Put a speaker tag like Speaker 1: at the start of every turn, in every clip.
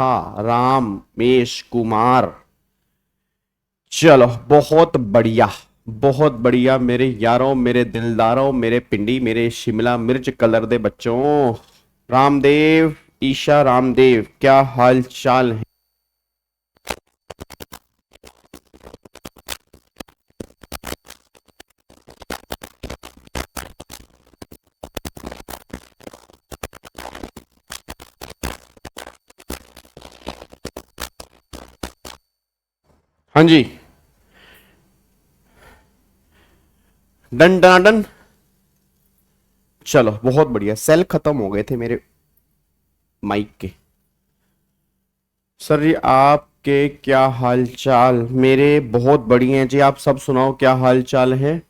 Speaker 1: हाँ, रामेश कुमार। चलो बहुत बढ़िया मेरे यारों, मेरे दिलदारों, मेरे पिंडी, मेरे शिमला मिर्च कलर दे बच्चों। रामदेव, ईशा रामदेव, क्या हाल चाल है? हाँ जी, डन डन डन। चलो बहुत बढ़िया, सेल खत्म हो गए थे मेरे माइक के। सर जी आपके क्या हाल चाल? मेरे बहुत बढ़िया हैं जी, आप सब सुनाओ क्या हाल चाल है?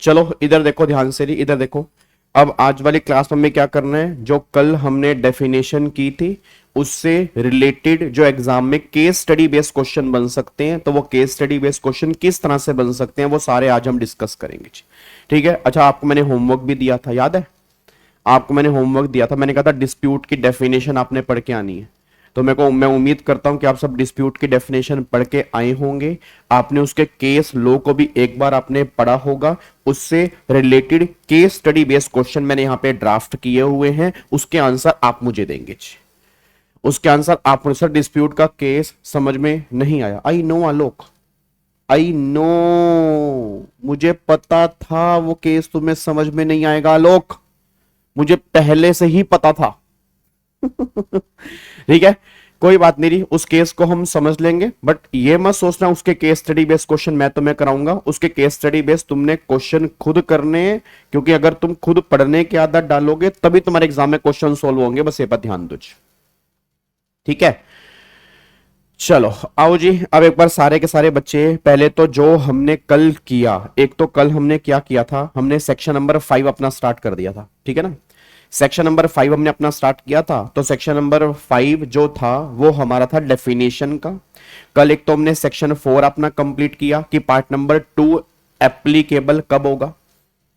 Speaker 1: चलो इधर देखो ध्यान से जी, इधर देखो। अब आज वाली क्लास में हमें क्या करना है, जो कल हमने डेफिनेशन की थी उससे रिलेटेड जो एग्जाम में केस स्टडी बेस्ड क्वेश्चन बन सकते हैं, तो वो केस स्टडी बेस्ड क्वेश्चन किस तरह से बन सकते हैं वो सारे आज हम डिस्कस करेंगे जी। ठीक है। अच्छा, आपको मैंने होमवर्क भी दिया था, याद है? आपको मैंने होमवर्क दिया था, मैंने कहा था डिस्प्यूट की डेफिनेशन आपने पढ़ के आनी है। तो मैं उम्मीद करता हूं कि आप सब डिस्प्यूट की डेफिनेशन पढ़ के आए होंगे। आपने उसके केस लो को भी एक बार आपने पढ़ा होगा। उससे related case study based question मैंने यहां पे ड्राफ्ट किए हुए हैं, उसके आंसर आप मुझे देंगे। उसके आंसर आप मुझे, सर डिस्प्यूट का केस समझ में नहीं आया। I know Alok, I know, मुझे पता था वो केस तुम्हें समझ में नहीं आएगा आलोक, मुझे पहले से ही पता था। ठीक है, कोई बात नहीं रही, उस केस को हम समझ लेंगे। बट ये मत सोचना उसके केस स्टडी बेस्ड क्वेश्चन मैं तुम्हें कराऊंगा, उसके केस स्टडी बेस्ड तुमने क्वेश्चन खुद करने हैं, क्योंकि अगर तुम खुद पढ़ने की आदत डालोगे तभी तुम्हारे एग्जाम में क्वेश्चन सोल्व होंगे। बस ये पर ध्यान दो। ठीक है, चलो आओ जी। अब एक बार सारे के सारे बच्चे, पहले तो जो हमने कल किया, एक तो कल हमने क्या किया था, हमने सेक्शन नंबर 5 अपना स्टार्ट कर दिया था। ठीक है ना, सेक्शन नंबर 5 हमने अपना स्टार्ट किया था। तो सेक्शन नंबर 5 जो था वो हमारा था डेफिनेशन का। कल एक तो हमने सेक्शन 4 अपना कंप्लीट किया कि पार्ट नंबर 2 एप्लीकेबल कब होगा।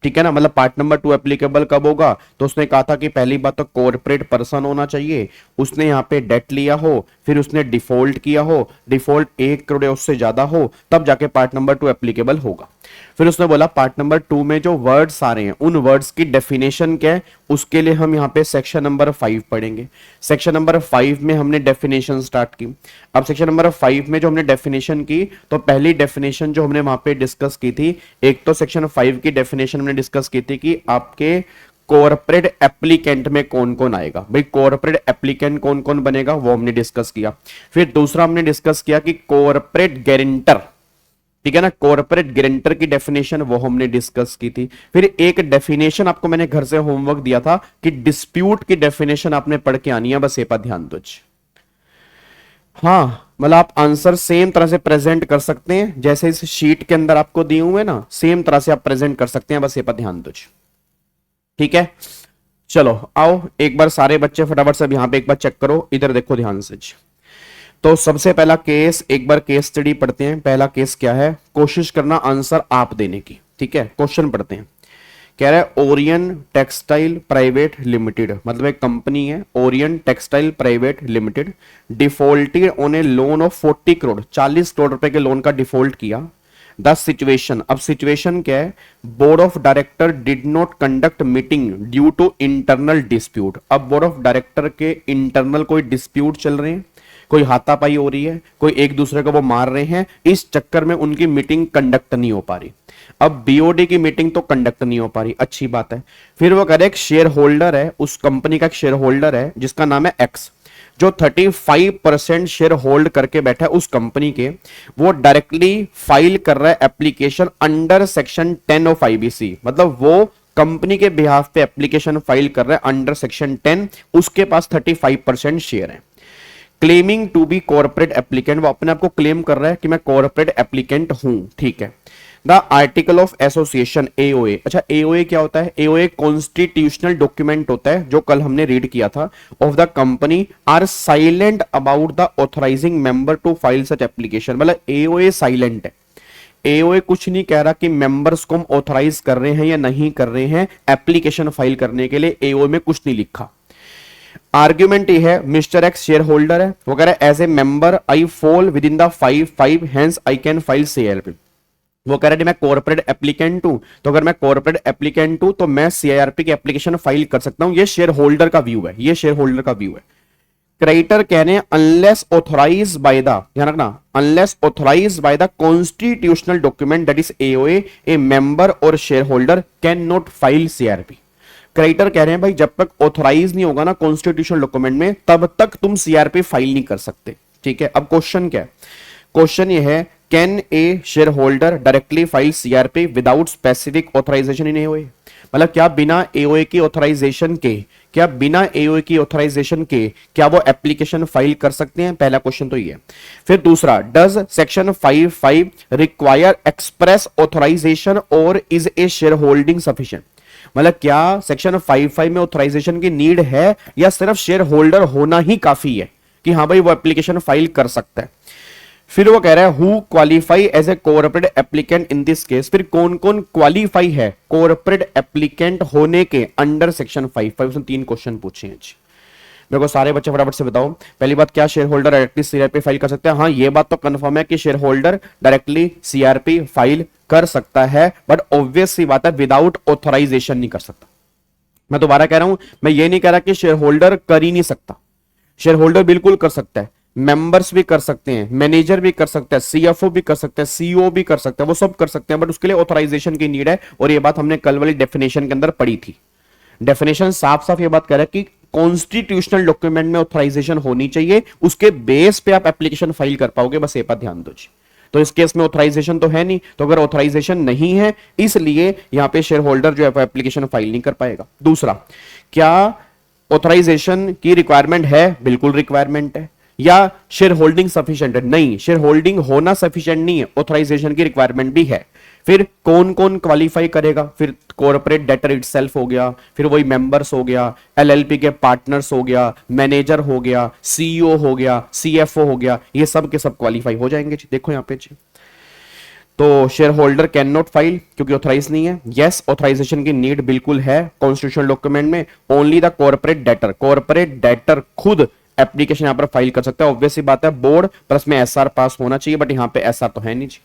Speaker 1: ठीक है ना, मतलब पार्ट नंबर 2 एप्लीकेबल कब होगा, तो उसने कहा था कि पहली बात तो कॉर्पोरेट पर्सन होना चाहिए, उसने यहाँ पे डेट लिया हो, फिर उसने डिफॉल्ट किया हो, डिफॉल्ट 1 करोड़ या उससे ज्यादा हो, तब जाके पार्ट नंबर 2 एप्लीकेबल होगा। फिर उसने बोला पार्ट नंबर 2 में जो वर्ड्स आ रहे हैं उन वर्ड्स की डेफिनेशन क्या है, उसके लिए हम यहाँ पे सेक्शन नंबर 5 पढ़ेंगे। सेक्शन नंबर 5 में हमने डेफिनेशन स्टार्ट की। अब सेक्शन नंबर 5 में जो हमने डेफिनेशन की, तो पहली डेफिनेशन जो हमने वहां पे डिस्कस की थी, एक तो सेक्शन 5 की डेफिनेशन हमने डिस्कस की थी कि आपके कॉर्पोरेट एप्लीकेंट में कौन कौन आएगा। भाई कॉर्पोरेट एप्लीकेंट कौन कौन बनेगा वो हमने डिस्कस किया। फिर दूसरा हमने डिस्कस किया कि कॉर्पोरेट गारंटर, ठीक है ना, कॉर्पोरेट गारंटर की डेफिनेशन वो हमने डिस्कस की थी। फिर एक डेफिनेशन आपको मैंने घर से होमवर्क दिया था कि डिस्प्यूट की डेफिनेशन आपने पढ़ के आनी है, बस ये पर ध्यान दो। हाँ, मतलब आप आंसर सेम तरह से प्रेजेंट कर सकते हैं जैसे इस शीट के अंदर आपको दिए हुए ना, सेम तरह से आप प्रेजेंट कर सकते हैं, बस ये पर ध्यान दो। ठीक है, चलो आओ एक बार सारे बच्चे फटाफट से यहां पे एक बार चेक करो, इधर देखो ध्यान से। तो सबसे पहला केस, एक बार केस स्टडी पढ़ते हैं। पहला केस क्या है, कोशिश करना आंसर आप देने की। ठीक है, क्वेश्चन पढ़ते हैं। कह रहा है ओरियन टेक्सटाइल प्राइवेट लिमिटेड, मतलब एक कंपनी है Orion textile Private limited, defaulted on A loan of 40 crore, 40 crore रुपए के लोन का डिफॉल्ट किया। द सिचुएशन, अब सिचुएशन क्या है, board of director did not conduct meeting due to internal dispute. अब बोर्ड ऑफ डायरेक्टर के इंटरनल कोई डिस्प्यूट चल रहे हैं, कोई हाथापाई हो रही है, कोई एक दूसरे को वो मार रहे हैं, इस चक्कर में उनकी मीटिंग कंडक्ट नहीं हो पा रही। अब बीओडी की मीटिंग तो कंडक्ट नहीं हो पा रही, अच्छी बात है। फिर वो कह रहे एक शेयर होल्डर है, उस कंपनी का एक शेयर होल्डर है जिसका नाम है एक्स, जो 35% शेयर होल्ड करके बैठा है उस कंपनी के, वो डायरेक्टली फाइल कर रहा है application under section 10 of IBC, मतलब वो कंपनी के बिहाफ पे एप्लीकेशन फाइल कर रहा है अंडर सेक्शन 10, उसके पास 35% शेयर है। Claiming to be corporate applicant, वो अपने आप को क्लेम कर रहा है कि मैं कॉर्पोरेट एप्लीकेंट हूं। ठीक है, the article of association AOA, अच्छा एओए क्या होता है, एओए कॉन्स्टिट्यूशनल डॉक्यूमेंट होता है जो कल हमने रीड किया था, of the company are silent about the authorizing member to file such application, मतलब एओए साइलेंट है, एओए कुछ नहीं कह रहा कि मेंबर्स को हम ऑथराइज कर रहे हैं या नहीं कर रहे हैं एप्लीकेशन फाइल करने के लिए, एओए में कुछ नहीं लिखा। आर्ग्यूमेंट ये है, मिस्टर एक्स शेयर होल्डर है, वो कह रहा है as a member I fall within the 5 hence I can file CIRP. वो कह रहा है मैं कॉर्पोरेट एप्लीकेंट हूं, तो अगर मैं कॉर्पोरेट एप्लीकेंट हूं तो मैं सीआईआरपी की एप्लीकेशन फाइल कर सकता हूं। ये शेयर होल्डर का व्यू है, ये शेयर होल्डर का व्यू है। क्रेडिटर कह रहे हैं अनलेस ऑथोराइज बाय द, ध्यान रखना, unless authorise by the constitutional document that is AOA, a member और share holder can not file CRP. Creditor कह रहे हैं भाई जब तक ऑथोराइज नहीं होगा ना कॉन्स्टिट्यूशनल डॉक्यूमेंट में, तब तक तुम सीआरपी फाइल नहीं कर सकते। ठीक है, अब क्वेश्चन क्या है? क्वेश्चन ये है, can a shareholder directly file CRP without specific authorization in AOA? मतलब क्या बिना एओए की ऑथराइजेशन के, क्या बिना एओए की ऑथराइजेशन के क्या वो एप्लीकेशन फाइल कर सकते हैं? पहला क्वेश्चन तो ये है। फिर दूसरा, does section 5(5) require express authorisation और is a share holding sufficient? मतलब क्या सेक्शन 5(5) में ऑथराइजेशन की नीड है या सिर्फ शेयर होल्डर होना ही काफी है कि हाँ भाई वो एप्लीकेशन फाइल कर सकता है? फिर वो कह रहा है who qualify as a corporate applicant in this case? फिर कौन कौन क्वालिफाई है कॉर्पोरेट एप्लीकेंट होने के अंडर सेक्शन 5(5)? उसने 3 क्वेश्चन पूछे हैं जी। मेरे को सारे बच्चे फटाफट से बताओ। पहली बात, क्या share holder directly CRP file कर सकते हैं? हाँ, ये बात तो कंफर्म है कि share holder directly CRP file कर सकता है, बट ऑब्वियस सी बात है विदाउट ऑथराइजेशन नहीं कर सकता। मैं दोबारा कह रहा हूं, मैं ये नहीं कह रहा कि शेयर होल्डर कर ही नहीं सकता। शेयर होल्डर बिल्कुल कर सकता है, मेंबर्स भी कर सकते हैं, मैनेजर भी कर सकता है, सीएफओ भी कर सकता है, सीईओ भी कर सकता है, वो सब कर सकते हैं, बट उसके लिए ऑथराइजेशन की नीड है। और ये बात हमने कल वाली डेफिनेशन के अंदर पढ़ी थी। डेफिनेशन साफ साफ ये बात कह रहा है कि कॉन्स्टिट्यूशनल डॉक्यूमेंट में ऑथराइजेशन होनी चाहिए, उसके बेस पे आप एप्लीकेशन फाइल कर पाओगे। बस ये बात ध्यान दो जी। तो इस केस में ऑथराइजेशन तो है नहीं, तो अगर ऑथराइजेशन नहीं है इसलिए यहां पे शेयर होल्डर जो है एप्लीकेशन फाइल नहीं कर पाएगा। दूसरा, क्या ऑथराइजेशन की रिक्वायरमेंट है? बिल्कुल रिक्वायरमेंट है। या शेयर होल्डिंग सफिशिएंट है? नहीं, शेयर होल्डिंग होना सफिशिएंट नहीं है, ऑथराइजेशन की रिक्वायरमेंट भी है। फिर कौन कौन क्वालिफाई करेगा? फिर कॉर्पोरेट डेटर इटसेल्फ हो गया, फिर वही मेंबर्स हो गया, एलएलपी के पार्टनर्स हो गया, मैनेजर हो गया, सीईओ हो गया, सीएफओ हो गया, ये सब के सब क्वालिफाई हो जाएंगे जी। देखो यहां पे जी, तो share holder can not file क्योंकि ऑथराइज नहीं है। यस, ऑथराइजेशन की नीड बिल्कुल है कॉन्स्टिट्यूशनल डॉक्यूमेंट में। ओनली द कॉर्पोरेट डेटर खुद एप्लीकेशन यहां पर फाइल कर सकता है। ऑब्वियस सी बात है, बोर्ड प्लस में एसआर पास होना चाहिए, बट यहां पे एसआर तो है नहीं जी।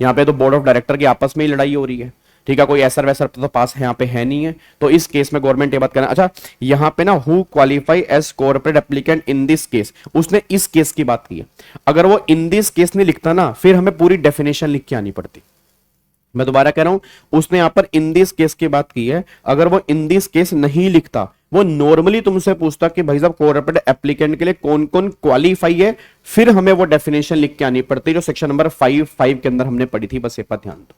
Speaker 1: यहां पे तो बोर्ड ऑफ डायरेक्टर की आपस में ही लड़ाई हो रही है। ठीक है, कोई एसआर वैसर तो पास यहां पे है नहीं है। तो इस केस में गवर्नमेंट ये बात करना, अच्छा यहां पे ना who qualify as corporate applicant in this case, उसने इस केस की बात की है। अगर वो इन दिस केस नहीं लिखता ना, फिर हमें पूरी डेफिनेशन लिख के आनी पड़ती। मैं दोबारा कह रहा हूं, उसने यहां पर इन दिस केस की बात की है। अगर वो इन दिस केस नहीं लिखता, वो नॉर्मली तुमसे पूछता कि भाई साहब कॉर्पोरेट एप्लीकेंट के लिए कौन कौन क्वालिफाई है, फिर हमें वो डेफिनेशन लिख के आनी पड़ती है जो सेक्शन नंबर 5(5) के अंदर हमने पढ़ी थी। बस ये पर ध्यान दो।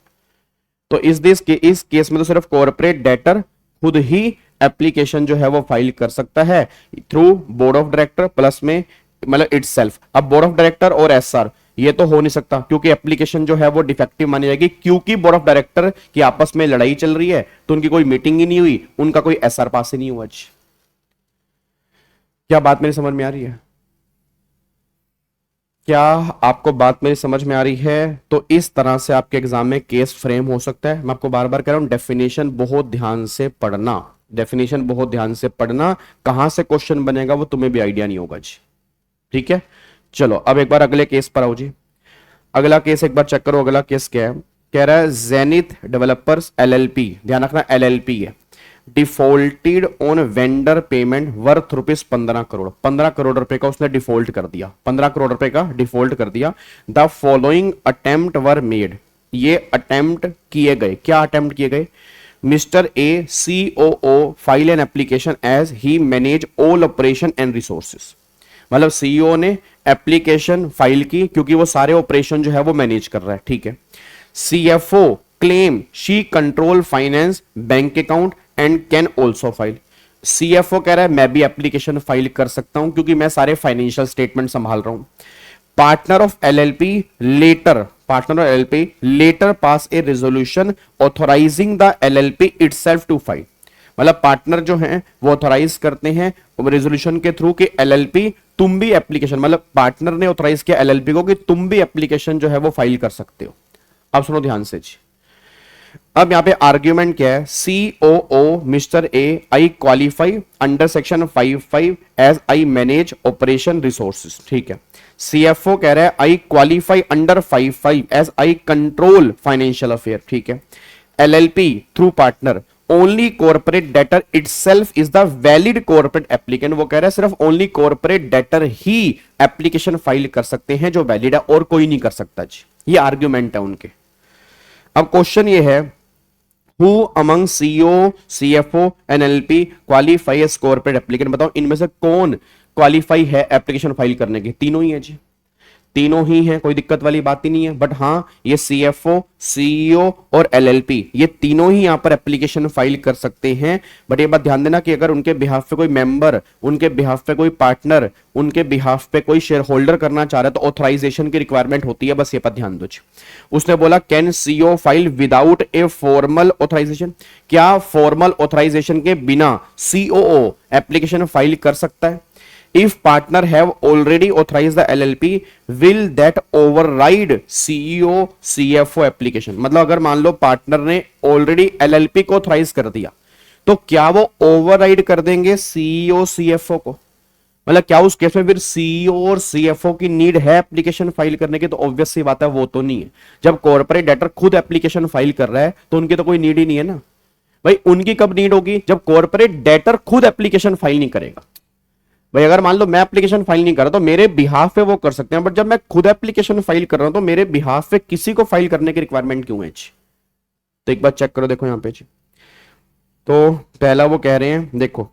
Speaker 1: तो इस केस में तो सिर्फ कॉर्पोरेट डेटर खुद ही एप्लीकेशन जो है वो फाइल कर सकता है through board of director plus में मतलब इटसेल्फ। अब बोर्ड ऑफ डायरेक्टर और एसआर ये तो हो नहीं सकता क्योंकि एप्लीकेशन जो है वो डिफेक्टिव मानी जाएगी, क्योंकि बोर्ड ऑफ डायरेक्टर की आपस में लड़ाई चल रही है, तो उनकी कोई मीटिंग ही नहीं हुई, उनका कोई एसआर पास ही नहीं हुआ। क्या बात मेरी समझ में आ रही है? क्या आपको बात मेरी समझ में आ रही है? तो इस तरह से आपके एग्जाम में केस फ्रेम हो सकता है। मैं आपको बार बार कह रहा हूं, डेफिनेशन बहुत ध्यान से पढ़ना, डेफिनेशन बहुत ध्यान से पढ़ना। कहां से क्वेश्चन बनेगा वो तुम्हें भी आइडिया नहीं होगा जी। ठीक है, चलो अब एक बार अगले केस पर आओ जी। अगला केस एक बार चेक करो। अगला केस क्या है? कह रहा है जेनिथ डेवलपर्स एलएलपी, ध्यान रखना एलएलपी है, defaulted on vendor payment worth ₹15 crore. 15 crore रुपए का उसने डिफॉल्ट कर दिया, 15 करोड़ रुपए का डिफॉल्ट कर दिया। The following attempt were made, ये अटेम्प्ट किए गए। क्या अटेम्प्ट किए गए? Mister A COO file an application as he manage all operation and resources. मतलब सीईओ ने एप्लीकेशन फाइल की क्योंकि वो सारे ऑपरेशन जो है वो मैनेज कर रहा है। ठीक है। CFO claim she control finance bank account and can also file. CFO कह रहा है मैं भी एप्लीकेशन फाइल कर सकता हूं क्योंकि मैं सारे फाइनेंशियल स्टेटमेंट संभाल रहा हूं। Partner of LLP later pass a resolution authorizing the LLP itself to file. मतलब पार्टनर जो हैं वो ऑथोराइज करते हैं रेजोल्यूशन के थ्रू कि एलएलपी तुम भी एप्लीकेशन, मतलब पार्टनर ने ऑथोराइज किया एलएलपी को कि तुम भी एप्लीकेशन जो है वो फाइल कर सकते हो। अब सुनो ध्यान से जी। अब यहाँ पे आर्ग्यूमेंट क्या है, COO mister A, I qualify under section 55 as I manage operation resources, ठीक है। CFO कह रहा है I qualify under 55 as I control financial affair, ठीक है। LLP through partner only corporate debtor itself is the valid corporate applicant, वो कह रहा है सिर्फ ओनली कॉर्पोरेट डेटर ही एप्लीकेशन फाइल कर सकते हैं जो वैलिड है, और कोई नहीं कर सकता जी। ये आर्ग्यूमेंट है उनके। अब क्वेश्चन ये है, who among CEO, CFO and LLP qualify as corporate applicant, बताओ इनमें से कौन क्वालिफाई है एप्लीकेशन फाइल करने की? तीनों ही है जी, तीनों ही हैं, कोई दिक्कत वाली बात ही नहीं है। बट हाँ, ये CFO, CEO और LLP ये तीनों ही यहां पर एप्लीकेशन फाइल कर सकते हैं। बट ये बात ध्यान देना कि अगर उनके बिहाफ पे कोई मेंबर, उनके बिहाफ पे कोई पार्टनर, उनके बिहाफ पे कोई शेयर होल्डर करना चाह रहा है तो ऑथराइजेशन की रिक्वायरमेंट होती है, बस ये पर ध्यान दो। उसने बोला can CEO file without a formal authorization, क्या फॉर्मल ऑथराइजेशन के बिना COO एप्लीकेशन फाइल कर सकता है? If partner have already authorized the LLP, will that override CEO CFO application? मतलब अगर मान लो पार्टनर ने ऑलरेडी LLP को ऑथराइज कर दिया तो क्या वो ओवरराइड कर देंगे CEO CFO को? मतलब क्या उस केस में फिर CEO और CFO की नीड है एप्लीकेशन फाइल करने की? तो ऑब्वियस सी बात है वो तो नहीं है। जब कॉर्पोरेट डेटर खुद एप्लीकेशन फाइल कर रहा है तो उनकी तो कोई नीड ही नहीं है ना भाई। उनकी कब नीड होगी? जब कॉर्पोरेट डेटर खुद एप्लीकेशन फाइल नहीं करेगा। भाई अगर मान लो मैं एप्लीकेशन फाइल नहीं कर रहा तो मेरे बिहाफ पे वो कर सकते हैं, बट जब मैं खुद एप्लीकेशन फाइल कर रहा हूं तो मेरे बिहाफ पे किसी को फाइल करने की रिक्वायरमेंट क्यों है जी? तो एक बार चेक करो, देखो यहां पे जी। तो पहला वो कह रहे हैं, देखो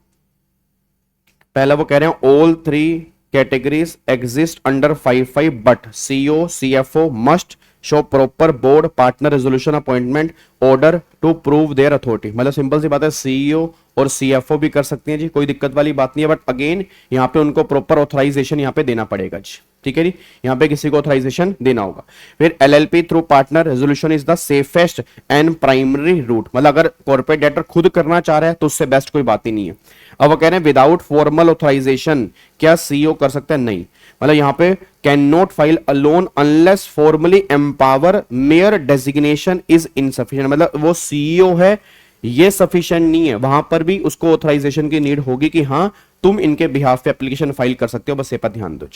Speaker 1: पहला वो कह रहे हैं all 3 categories exist under 55 but CEO CFO must show proper board partner resolution appointment order to prove their authority. मतलब सिंपल सी बात है, CEO और CFO भी कर सकते हैं जी, कोई दिक्कत वाली बात नहीं है। बट अगेन यहाँ पे उनको प्रॉपर ऑथराइजेशन यहाँ पे देना पड़ेगा जी, ठीक है जी। यहाँ पे किसी को ऑथराइजेशन देना होगा। फिर LLP through partner resolution is the safest and primary route, मतलब अगर कॉर्पोरेट डेटर खुद करना चाह रहा है तो उससे बेस्ट कोई बात ही नहीं है। अब वो कह रहे हैं विदाउट फॉर्मल ऑथराइजेशन क्या CEO कर सकता है? नहीं। मतलब यहां पे can not file alone unless formally empower, mayor designation is insufficient, मतलब वो CEO है ये सफिशिएंट नहीं है, वहां पर भी उसको ऑथराइजेशन की नीड होगी कि हाँ तुम इनके बिहाफ पे एप्लीकेशन फाइल कर सकते हो, बस ये पर ध्यान दो।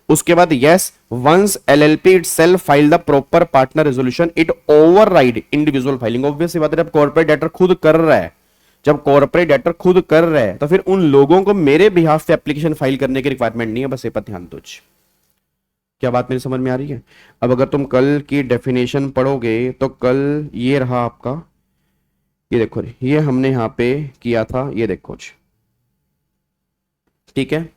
Speaker 1: उसके बाद yes once LLP itself file the proper partner resolution it override individual filing. Obvious बात है, जब कॉर्पोरेट डेटर खुद कर रहा है, जब कॉर्पोरेट डेटर खुद कर रहा है तो फिर उन लोगों को मेरे बिहाफ पे एप्लीकेशन फाइल करने की रिक्वायरमेंट नहीं है, बस ये पर ध्यान दो। क्या बात मेरी समझ में आ रही है? अब अगर तुम कल की डेफिनेशन पढ़ोगे तो कल ये रहा आपका, ये देखो ये हमने यहां पे किया था, ये देखो जी, ठीक है।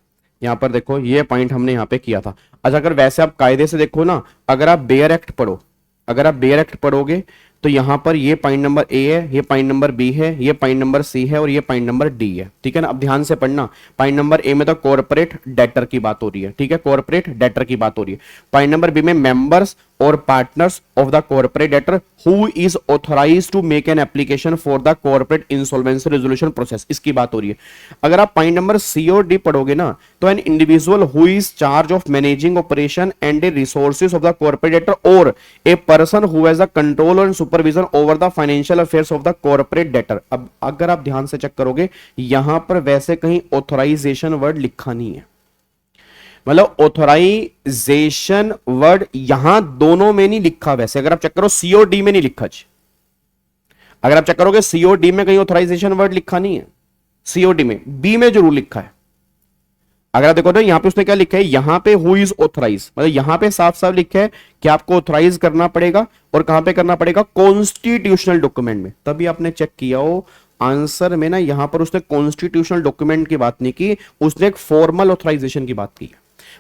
Speaker 1: यहां पर देखो ये पॉइंट हमने यहां पे किया था। अच्छा अगर वैसे आप कायदे से देखो ना, अगर आप बेयर एक्ट पढ़ो, अगर आप बेयर एक्ट पढ़ोगे तो यहां पर ये पॉइंट नंबर A है, ये पॉइंट नंबर B है, ये पॉइंट नंबर C है और ये पॉइंट नंबर D है, ठीक है ना। अब ध्यान से पढ़ना, पॉइंट नंबर A में तो कॉर्पोरेट डेटर की बात हो रही है, ठीक है, कॉर्पोरेट डेटर की बात हो रही है। पॉइंट नंबर B में मेंबर्स और partners of the corporate debtor who is authorised to make an application for the corporate insolvency resolution process, इसकी बात हो रही है। अगर आप पॉइंट नंबर C और D पढ़ोगे ना तो an individual who is charge of managing operation and a resources of the corporate debtor और a person who has the control and supervision over the financial affairs of the corporate debtor. अब अगर आप ध्यान से check करोगे यहां पर वैसे कहीं ऑथराइजेशन वर्ड लिखा नहीं है, मतलब ऑथराइजेशन वर्ड यहां दोनों में नहीं लिखा। वैसे अगर आप चेक करो C और D में नहीं लिखा जी, अगर आप चेक करोगे C और D में कहीं ऑथराइजेशन वर्ड लिखा नहीं है, C और D में, B में जरूर लिखा है। अगर आप देखो ना यहां पे उसने क्या लिखा है, यहां पे हु इज ऑथराइज, मतलब यहां पे साफ साफ लिखा है कि आपको ऑथराइज करना पड़ेगा और कहां पे करना पड़ेगा, कॉन्स्टिट्यूशनल डॉक्यूमेंट में। तभी आपने चेक किया हो आंसर में ना, यहां पर उसने कॉन्स्टिट्यूशनल डॉक्यूमेंट की बात नहीं की, उसने एक फॉर्मल ऑथराइजेशन की बात की।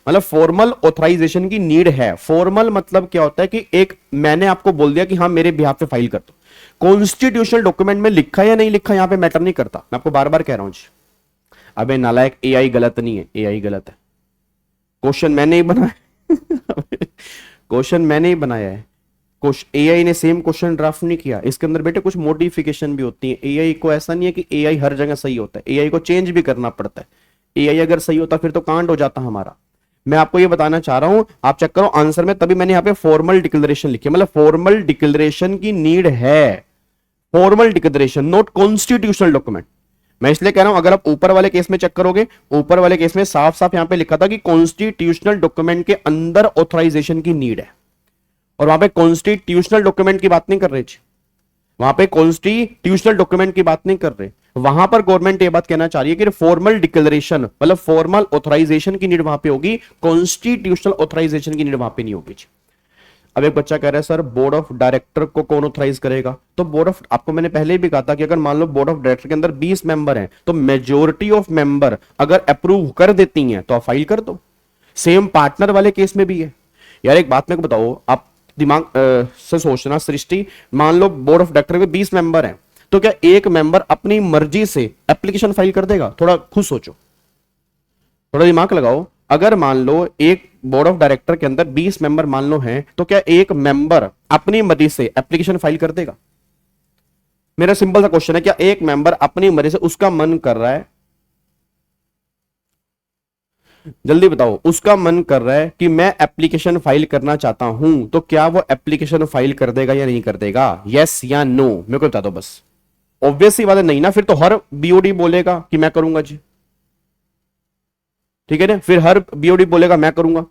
Speaker 1: मतलब फॉर्मल ऑथराइजेशन की नीड है। फॉर्मल मतलब क्या होता है कि एक मैंने आपको बोल दिया कि हाँ मेरे बिहाफ पे फाइल कर दो, कॉन्स्टिट्यूशनल डॉक्यूमेंट में लिखा या नहीं लिखा यहां पे मैटर नहीं करता। मैं आपको बार बार कह रहा हूं जी, अबे नालायक AI गलत नहीं है, AI गलत है, क्वेश्चन मैंने ही बनाया क्वेश्चन मैंने ही बनाया है, AI ने सेम क्वेश्चन ड्राफ्ट नहीं किया। इसके अंदर बेटे कुछ मॉडिफिकेशन भी होती है। AI को ऐसा नहीं है कि AI हर जगह सही होता है, AI को चेंज भी करना पड़ता है। AI अगर सही होता फिर तो कांड हो जाता हमारा। मैं आपको ये बताना चाह रहा हूं, आप चेक करो आंसर में, तभी मैंने यहां पे फॉर्मल डिक्लेरेशन लिखी है, मतलब फॉर्मल डिक्लेरेशन की नीड है। Formal declaration, not constitutional document. मैं इसलिए कह रहा हूं, अगर आप ऊपर वाले केस में चेक करोगे, ऊपर वाले केस में साफ साफ यहां पे लिखा था कि कॉन्स्टिट्यूशनल डॉक्यूमेंट के अंदर ऑथराइजेशन की नीड है, और वहां पे कॉन्स्टिट्यूशनल डॉक्यूमेंट की बात नहीं कर रहे जी, वहां पे कॉन्स्टिट्यूशनल डॉक्यूमेंट की बात नहीं कर रहे। वहां पर गवर्नमेंट ये बात कहना चाह रही है कि फॉर्मल डिक्लेरेशन मतलब फॉर्मल ऑथराइजेशन की नीड वहां पे होगी, कॉन्स्टिट्यूशनल ऑथराइजेशन की नीड वहां पे नहीं होगी जी। अब एक बच्चा कह रहा है सर बोर्ड ऑफ डायरेक्टर को कौन ऑथराइज करेगा? तो बोर्ड ऑफ, आपको मैंने पहले ही भी कहा था कि अगर मान लो बोर्ड ऑफ डायरेक्टर के अंदर 20 मेंबर हैं, तो मेजोरिटी ऑफ मेंबर अगर अप्रूव कर देती हैं तो आप फाइल कर दो। सेम पार्टनर वाले केस में भी है। यार एक बात मेरे को बताओ, आप दिमाग से सोचना सृष्टि, मान लो बोर्ड ऑफ डायरेक्टर में 20 मेंबर हैं, तो क्या एक मेंबर अपनी मर्जी से एप्लीकेशन फाइल कर देगा? थोड़ा खुद सोचो, थोड़ा दिमाग लगाओ। अगर मान लो एक बोर्ड ऑफ डायरेक्टर के अंदर 20 मेंबर मान लो हैं, तो क्या एक मेंबर अपनी मर्जी से एप्लीकेशन फाइल कर देगा? मेरा सिंपल सा क्वेश्चन है, क्या एक मेंबर अपनी मर्जी से, उसका मन कर रहा है, जल्दी बताओ, उसका मन कर रहा है कि मैं एप्लीकेशन फाइल करना चाहता हूं, तो क्या वो एप्लीकेशन फाइल कर देगा या नहीं कर देगा? यस या नो मेरे को बता दो बस। ऑब्वियस सी बात है, नहीं ना, फिर तो हर बीओडी बोलेगा कि मैं करूंगा जी, ठीक है ना, फिर हर बीओडी बोलेगा मैं करूंगा।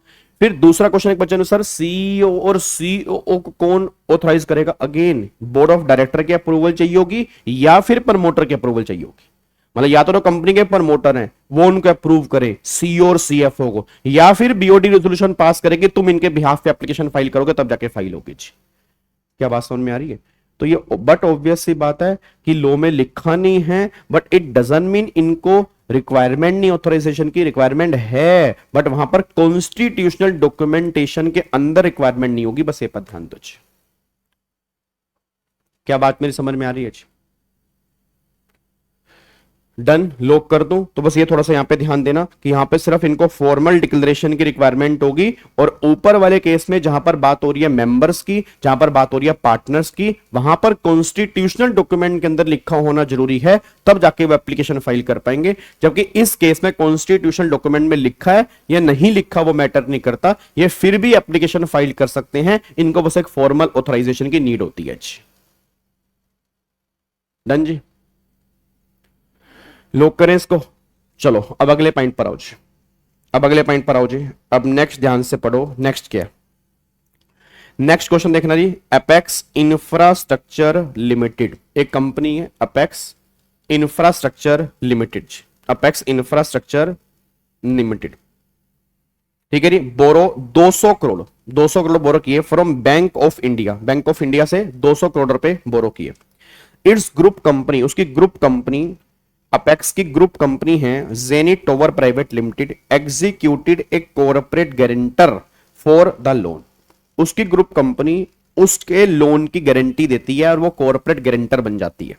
Speaker 1: फिर दूसरा क्वेश्चन एक बच्चे ने, सर सीईओ और सीओओ को कौन ऑथराइज करेगा? अगेन बोर्ड ऑफ डायरेक्टर की अप्रूवल चाहिए होगी या फिर प्रमोटर की अप्रूवल चाहिए होगी। मतलब या तो कंपनी के प्रमोटर हैं वो उनको अप्रूव करे सीईओ और सीएफओ को, या फिर बीओडी रेजोल्यूशन पास करेगी, तुम इनके बिहाफ पे एप्लीकेशन फाइल करोगे तब जाके फाइल होगी जी। क्या बात समझ में आ रही है? तो ये बट ऑब्वियस सी बात है कि लॉ में लिखा नहीं है, बट इट डजंट मीन इनको रिक्वायरमेंट नहीं, ऑथराइजेशन की रिक्वायरमेंट है, बट वहां पर कॉन्स्टिट्यूशनल डॉक्यूमेंटेशन के अंदर रिक्वायरमेंट नहीं होगी, बस ये पर ध्यान दो। क्या बात मेरी समझ में आ रही है? डन, लॉक कर दूं? तो बस ये थोड़ा सा यहां पे ध्यान देना कि यहां पे सिर्फ इनको फॉर्मल डिक्लेरेशन की रिक्वायरमेंट होगी, और ऊपर वाले केस में जहां पर बात हो रही है मेंबर्स की, जहां पर बात हो रही है पार्टनर्स की, वहां पर कॉन्स्टिट्यूशनल डॉक्यूमेंट के अंदर लिखा होना जरूरी है, तब जाके वो एप्लीकेशन फाइल कर पाएंगे। जबकि इस केस में कॉन्स्टिट्यूशनल डॉक्यूमेंट में लिखा है या नहीं लिखा वो मैटर नहीं करता, ये फिर भी एप्लीकेशन फाइल कर सकते हैं, इनको बस एक फॉर्मल ऑथराइजेशन की नीड होती है। डन जी, लॉक करें इसको। चलो अब अगले पॉइंट पर आओ जी, अब अगले पॉइंट पर आओ जी। अब नेक्स्ट ध्यान से पढ़ो, नेक्स्ट क्या? नेक्स्ट क्वेश्चन देखना जी। अपेक्स इंफ्रास्ट्रक्चर लिमिटेड एक कंपनी है, apex infrastructure limited, apex infrastructure limited, ठीक है जी। बोरो 200 करोड़, 200 करोड़ बोरो किए from bank of India, bank of India से 200 करोड़ रुपए बोरो किए। इट्स ग्रुप कंपनी, उसकी ग्रुप कंपनी, अपेक्स की ग्रुप कंपनी है Zenit tower private limited, executed A corporate guarantor for the loan. उसकी ग्रुप कंपनी उसके लोन की गारंटी देती है और वो कॉर्पोरेट गारंटर बन जाती है।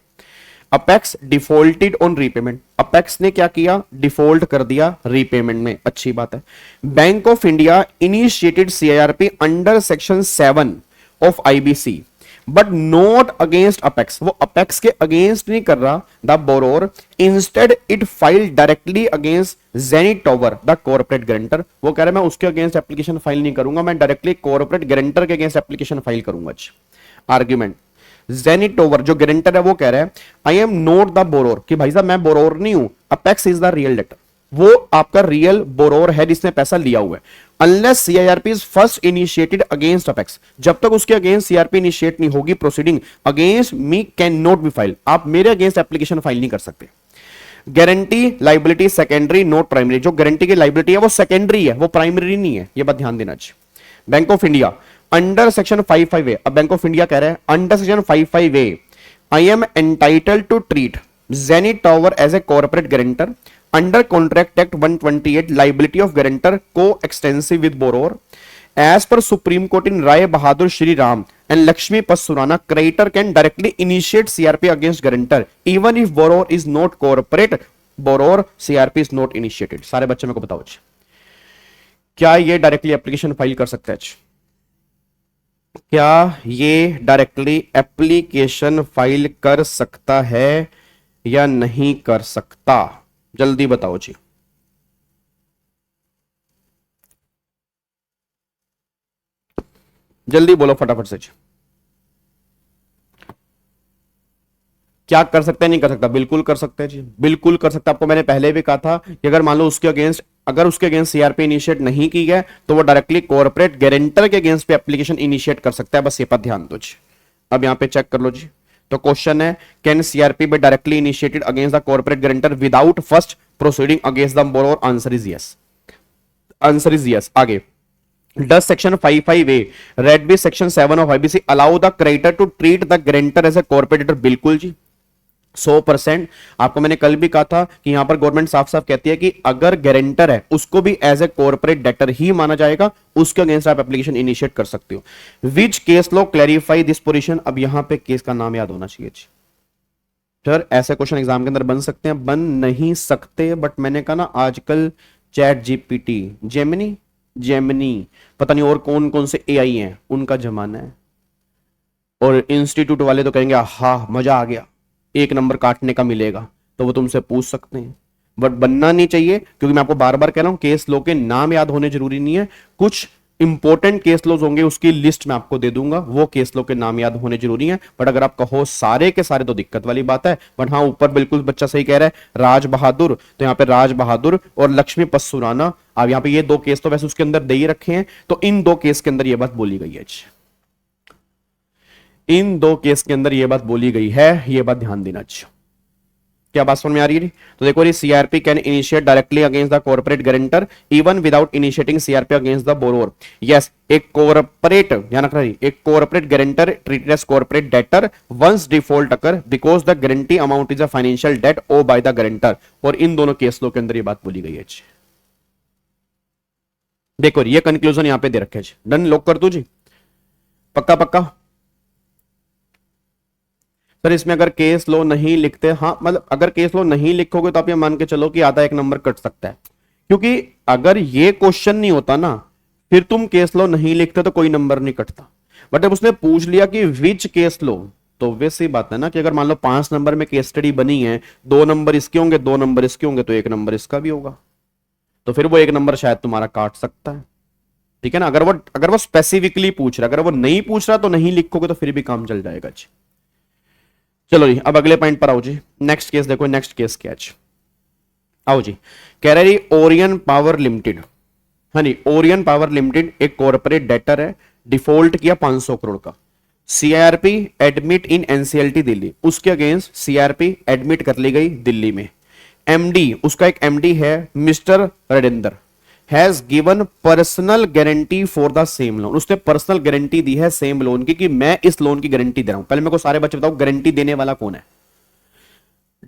Speaker 1: Apex defaulted on repayment, apex ने क्या किया? डिफॉल्ट कर दिया रीपेमेंट में, अच्छी बात है। Bank of India initiated CIRP under section 7 of IBC but not against apex, वो अपेक्स के अगेंस्ट नहीं कर रहा the borrower, instead it file directly against Zenit tower the corporate guarantor. वो कह रहा है मैं उसके अगेंस्ट एप्लीकेशन फाइल नहीं करूंगा, मैं डायरेक्टली कॉर्पोरेट गारंटर के अगेंस्ट एप्लीकेशन फाइल करूंगा। आर्ग्यूमेंट, जेनिट टॉवर जो गारंटर है वो कह रहा है I am not the borrower, कि भाई साहब मैं बोरोर नहीं हूं, apex is the real debtor, वो आपका रियल बोरोर है जिसने पैसा लिया हुआ है। Unless CIRP is first initiated against apex, जब तक उसके अगेंस्ट सीआरपी इनिशिएट नहीं होगी proceeding against me can not B file, आप मेरे अगेंस्ट एप्लीकेशन फाइल नहीं कर सकते। Guarantee liability secondary not primary, जो गारंटी की लाइबिलिटी है वो सेकेंडरी है, वो प्राइमरी नहीं है, ये बात ध्यान देना चाहिए। Bank of India under section 55A, अब बैंक ऑफ इंडिया कह रहा है under section 55A I am entitled to treat Zenith Tower as a corporate guarantor under contract act 128 liability of guarantor co-extensive with borrower as per supreme court in Rai Bahadur Shri Ram and Lakshmi Pasurana, creditor can directly initiate CRP against guarantor even if borrower is not corporate, borrower CRP is not initiated। सारे बच्चे मेरे को बताओ क्या ये directly application file कर सकते हैं? क्या ये डायरेक्टली एप्लीकेशन फाइल कर सकता है या नहीं कर सकता? जल्दी बताओ जी। जल्दी बोलो फटाफट से जी। क्या कर सकता है, नहीं कर सकता? बिल्कुल कर सकता है जी, बिल्कुल कर सकता है। आपको मैंने पहले भी कहा था कि अगर मान लो उसके अगेंस्ट, अगर उसके अगेंस्ट सीआरपी इनिशिएट नहीं की गया तो वो डायरेक्टली कॉर्पोरेट गारंटर के अगेंस्ट पे एप्लीकेशन इनिशिएट कर सकता है। बस ये पर ध्यान दो जी। अब यहां पे चेक कर लो जी। तो क्वेश्चन है, can CRP be directly initiated against the corporate guarantor without first proceeding against the borrower? Answer is yes, answer is yes. आगे, does section 55A read with section 7 of IBC allow the creditor to treat the guarantor as a corporator? बिल्कुल जी, 100%। आपको मैंने कल भी कहा था कि यहां पर गवर्नमेंट साफ साफ कहती है कि अगर गारंटर है उसको भी एज ए कॉर्पोरेट डेटर ही माना जाएगा, उसके अगेंस्ट आप एप्लीकेशन इनिशिएट कर सकते हो। Which case law clarify this position? अब यहां पे केस का नाम याद होना चाहिए जी। सर ऐसे क्वेश्चन एग्जाम के अंदर बन सकते हैं, बन नहीं सकते, बट मैंने कहा ना आजकल चैट जीपीटी, जेमिनी, पता नहीं और कौन कौन से एआई हैं, उनका जमाना है। और इंस्टीट्यूट वाले तो कहेंगे हाँ मजा आ गया, 1 नंबर काटने का मिलेगा, तो वो तुमसे पूछ सकते हैं, बट बनना नहीं चाहिए। क्योंकि मैं आपको बार बार कह रहा हूं केस लो के नाम याद होने जरूरी नहीं है, कुछ इंपॉर्टेंट केस लोज होंगे उसकी लिस्ट मैं आपको दे दूंगा, वो केस लो के नाम याद होने जरूरी है। बट अगर आप कहो सारे के सारे तो दिक्कत वाली बात है। बट हाँ ऊपर बिल्कुल बच्चा सही कह रहा है, राज बहादुर, तो यहाँ पे राज बहादुर और लक्ष्मी पस्सुराना, अब यहाँ पे ये 2 केस तो वैसे उसके अंदर दे ही रखे हैं, तो इन 2 केस के अंदर ये बात बोली गई है, इन 2 केस के अंदर ये बात बोली गई है, ये बात ध्यान देना चाहिए। क्या बात समझ में आ रही है? तो देखो, CRP can initiate directly against the corporate guarantor even without initiating CRP against the borrower. Yes, एक कॉर्पोरेट, ध्यान रखना, एक corporate guarantor treated as corporate debtor once default occur because the guarantee amount is a financial debt owed by the guarantor. और इन दोनों केसों के अंदर ये बात बोली गई है। देखो ये कंक्लूजन यहां पे दे रखे। डन, लॉक कर दू जी, पक्का पक्का। सर इसमें अगर केस लो नहीं लिखते, हाँ मतलब अगर केस लो नहीं लिखोगे तो आप ये मान के चलो कि आधा 1 नंबर कट सकता है। क्योंकि अगर ये क्वेश्चन नहीं होता ना, फिर तुम केस लो नहीं लिखते तो कोई नंबर नहीं कटता। बट जब उसने पूछ लिया कि विच केस लो, तो वैसी बात है ना कि अगर मान लो 5 नंबर में केस स्टडी बनी है, 2 नंबर इसके होंगे, 2 नंबर इसके होंगे, तो 1 नंबर इसका भी होगा, तो फिर वो 1 नंबर शायद तुम्हारा काट सकता है। ठीक है ना, अगर वो स्पेसिफिकली पूछ रहा है, अगर वो नहीं पूछ रहा तो नहीं लिखोगे तो फिर भी काम चल जाएगा जी। चलो जी, अब अगले पॉइंट पर आओ जी। नेक्स्ट केस देखो, नेक्स्ट केस क्या है, आओ जी। कह रहे जी ओरियन पावर लिमिटेड, हाँ जी, ओरियन पावर लिमिटेड एक कॉर्पोरेट डेटर है, डिफॉल्ट किया 500 करोड़ का। CRP admit in NCLT Delhi, उसके अगेंस्ट सीआरपी एडमिट कर ली गई दिल्ली में। एमडी, उसका एक एमडी है mister Radinder, has given personal guarantee for the same loan, उसने पर्सनल गारंटी दी है सेम लोन की कि मैं इस लोन की गारंटी दे रहा हूं। पहले मेरे को सारे बच्चे बताओ गारंटी देने वाला कौन है,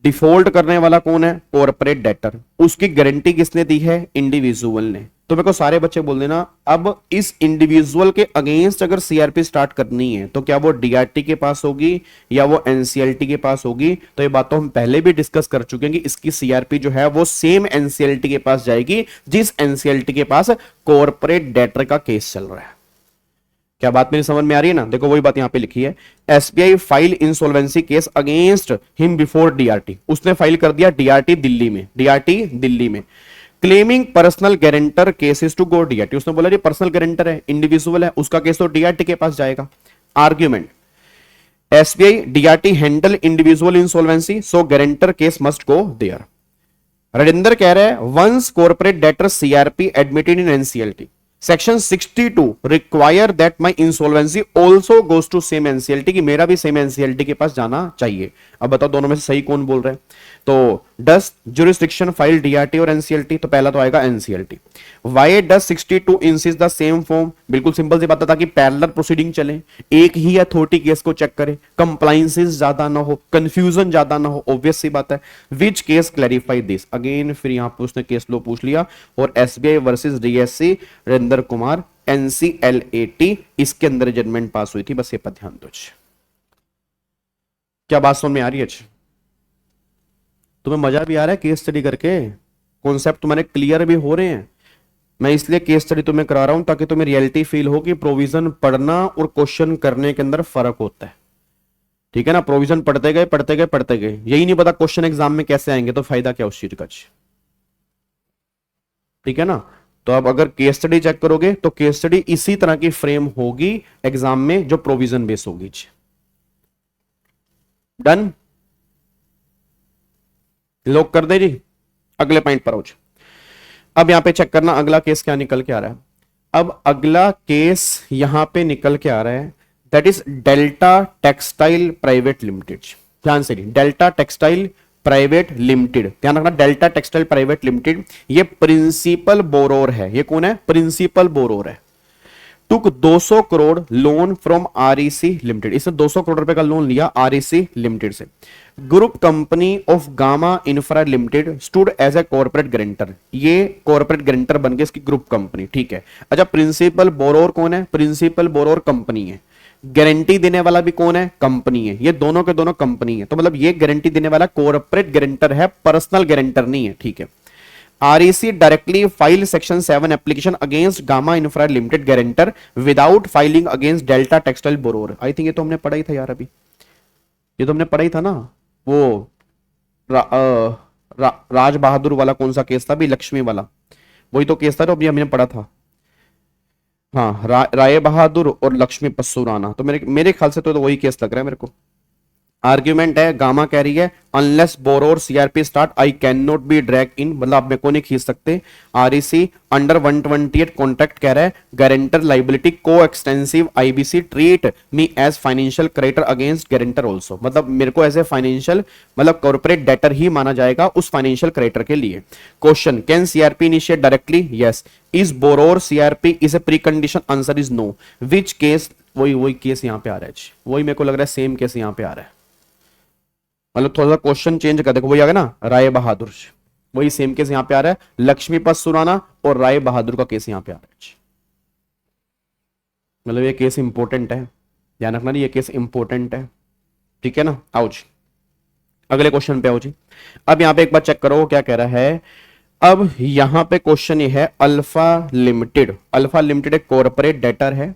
Speaker 1: डिफॉल्ट करने वाला कौन है, कॉर्पोरेट डेटर, उसकी गारंटी किसने दी है, इंडिविजुअल ने। तो मेरे को सारे बच्चे बोल देना, अब इस इंडिविजुअल के अगेंस्ट अगर सीआरपी स्टार्ट करनी है तो क्या वो डीआरटी के पास होगी या वो एनसीएलटी के पास होगी? तो ये बात तो हम पहले भी डिस्कस कर चुके हैं कि इसकी सीआरपी जो है वो सेम एनसीएलटी के पास जाएगी जिस एनसीएलटी के पास कॉर्पोरेट डेटर का केस चल रहा है। क्या बात मेरी समझ में आ रही है ना? देखो वही बात यहां पे लिखी है, SBI file insolvency case against him before DRT, उसने फाइल कर दिया डीआरटी दिल्ली में, डीआरटी दिल्ली में, claiming personal guarantor cases to go DRT. उसने बोला जी पर्सनल गारंटर है, इंडिविजुअल है, उसका केस तो डीआरटी के पास जाएगा। Argument, SBI DRT handle individual insolvency so guarantor case must go there. Ravinder कह रहे हैं once corporate debtor CRP admitted in NCLT section 62 require that my insolvency also goes to same NCLT, कि मेरा भी सेम एनसीएलटी के पास जाना चाहिए। अब बताओ दोनों में से सही कौन बोल रहे हैं? तो डस जुरिस्डिक्शन फाइल डीआरटी और एनसीएलटी, तो पहला तो आएगा NCLT. Why does 62 insist the same form? बिल्कुल सिंपल सी बात है ताकि पैरेलल प्रोसीडिंग चले, एक ही अथॉरिटी केस को चेक करे, कंप्लायंसेस ज्यादा ना हो, कंफ्यूजन ज्यादा ना हो, ऑब्वियस सी बात है। Which case clarify this? Again फिर यहां पर उसने केस लो पूछ लिया और SBI versus DSC Ravinder Kumar NCLAT, इसके अंदर जजमेंट पास हुई थी। बस ये पर ध्यान दो। क्या बात समझ में आ रही है? तुम्हें मजा भी आ रहा है केस स्टडी करके, कॉन्सेप्ट तुम्हारे क्लियर भी हो रहे हैं। मैं इसलिए केस स्टडी तुम्हें करा रहा हूं ताकि तुम्हें रियलिटी फील हो कि प्रोविजन पढ़ना और क्वेश्चन करने के अंदर फर्क होता है। ठीक है ना, प्रोविजन पढ़ते गए पढ़ते गए पढ़ते गए, यही नहीं पता क्वेश्चन एग्जाम में कैसे आएंगे तो फायदा क्या उस चीज का। ठीक है ना, तो अब अगर केस स्टडी चेक करोगे तो केस स्टडी इसी तरह की फ्रेम होगी एग्जाम में जो प्रोविजन बेस होगी। डन, लॉक कर दे जी, अगले पॉइंट पर हो जी। अब यहां पे चेक करना अगला केस क्या निकल के आ रहा है। अब अगला केस यहां पे निकल के आ रहा है, that is Delta Textile Private Limited. ध्यान से, डेल्टा टेक्सटाइल प्राइवेट लिमिटेड, ध्यान रखना, डेल्टा टेक्सटाइल प्राइवेट लिमिटेड ये प्रिंसिपल बोरोर है। ये कौन है? प्रिंसिपल बोरोर है। Took 200 crore loan from REC Limited, इसने 200 करोड़ रुपए का लोन लिया आरईसी लिमिटेड से। Group company of Gamma Infra Limited stood as a corporate guarantor, ये कॉर्पोरेट गारंटर बन गए इसकी ग्रुप कंपनी, ठीक है। अच्छा, प्रिंसिपल बोरोर कौन है? प्रिंसिपल बोरोर कंपनी है। गारंटी देने वाला भी कौन है? कंपनी है। ये दोनों के दोनों कंपनी है, तो मतलब ये गारंटी देने वाला कॉर्पोरेट गारंटर है, पर्सनल गारंटर नहीं है, ठीक है। REC directly file section 7 application against gamma Infra limited guarantor without filing against delta textile borrower. I think ये तो हमने पढ़ा ही था यार, अभी ये तो हमने पढ़ा ही था ना, वो राज बहादुर वाला कौन सा केस था अभी? लक्ष्मी वाला, वही तो केस था जो अभी हमने पढ़ा था। हाँ, राय बहादुर और लक्ष्मी पस्सुराना, तो मेरे ख्याल से तो वही केस लग रहा है मेरे को। आर्ग्यूमेंट है, गामा कह रही है unless borrower CRP start I can not be drag in, मतलब आप मेरे को नहीं खींच सकते। आरईसी अंडर 128 कॉन्ट्रैक्ट कह रहा है गारंटर लाइबिलिटी को extensive IBC treat me as financial creditor against guarantor also, मतलब मेरे को एज ए फाइनेंशियल मतलब कॉर्पोरेट डेटर ही माना जाएगा उस फाइनेंशियल क्रेडिटर के लिए। Question, can CRP initiate directly? Yes. Is borrower CRP is a pre condition? Answer is no. Which case? वही केस यहाँ पे आ रहा है, वही मेरे को लग रहा है सेम केस यहाँ पे आ रहा है, मतलब थोड़ा सा क्वेश्चन चेंज कर, देखो वही आ गया ना, राय बहादुर, वही सेम केस यहां पे आ रहा है। लक्ष्मीपत सुराना और राय बहादुर का केस यहां पे आ रहा है, मतलब ये केस इंपॉर्टेंट है, ध्यान रखना ये केस इंपॉर्टेंट है, ठीक है ना। आओ जी अगले क्वेश्चन पे आओ जी। अब यहां पे एक बार चेक करो क्या कह रहा है। अब यहां पे क्वेश्चन ये है, अल्फा लिमिटेड, अल्फा लिमिटेड एक कॉर्पोरेट डेटर है,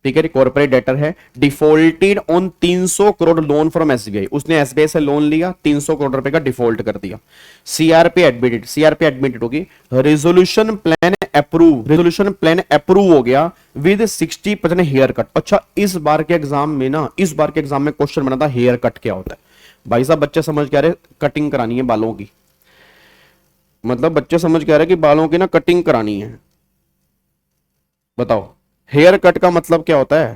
Speaker 1: ठीक है, कॉर्पोरेट डेटर है, defaulted on 300 crore loan from SBI, उसने एसबीआई से लोन लिया, 300 करोड़ रुपए का डिफॉल्ट कर दिया। सीआरपी एडमिटेड, सीआरपी एडमिटेड होगी, resolution plan approve, resolution plan approve हो गया विद 60% हेयर कट। अच्छा, इस बार के एग्जाम में ना, इस बार के एग्जाम में क्वेश्चन बना था हेयर कट क्या होता है। भाई साहब बच्चे समझ के आ रहे कटिंग करानी है बालों की, मतलब बच्चे समझ के आ रहे कि बालों की ना कटिंग करानी है। बताओ हेयर कट का मतलब क्या होता है,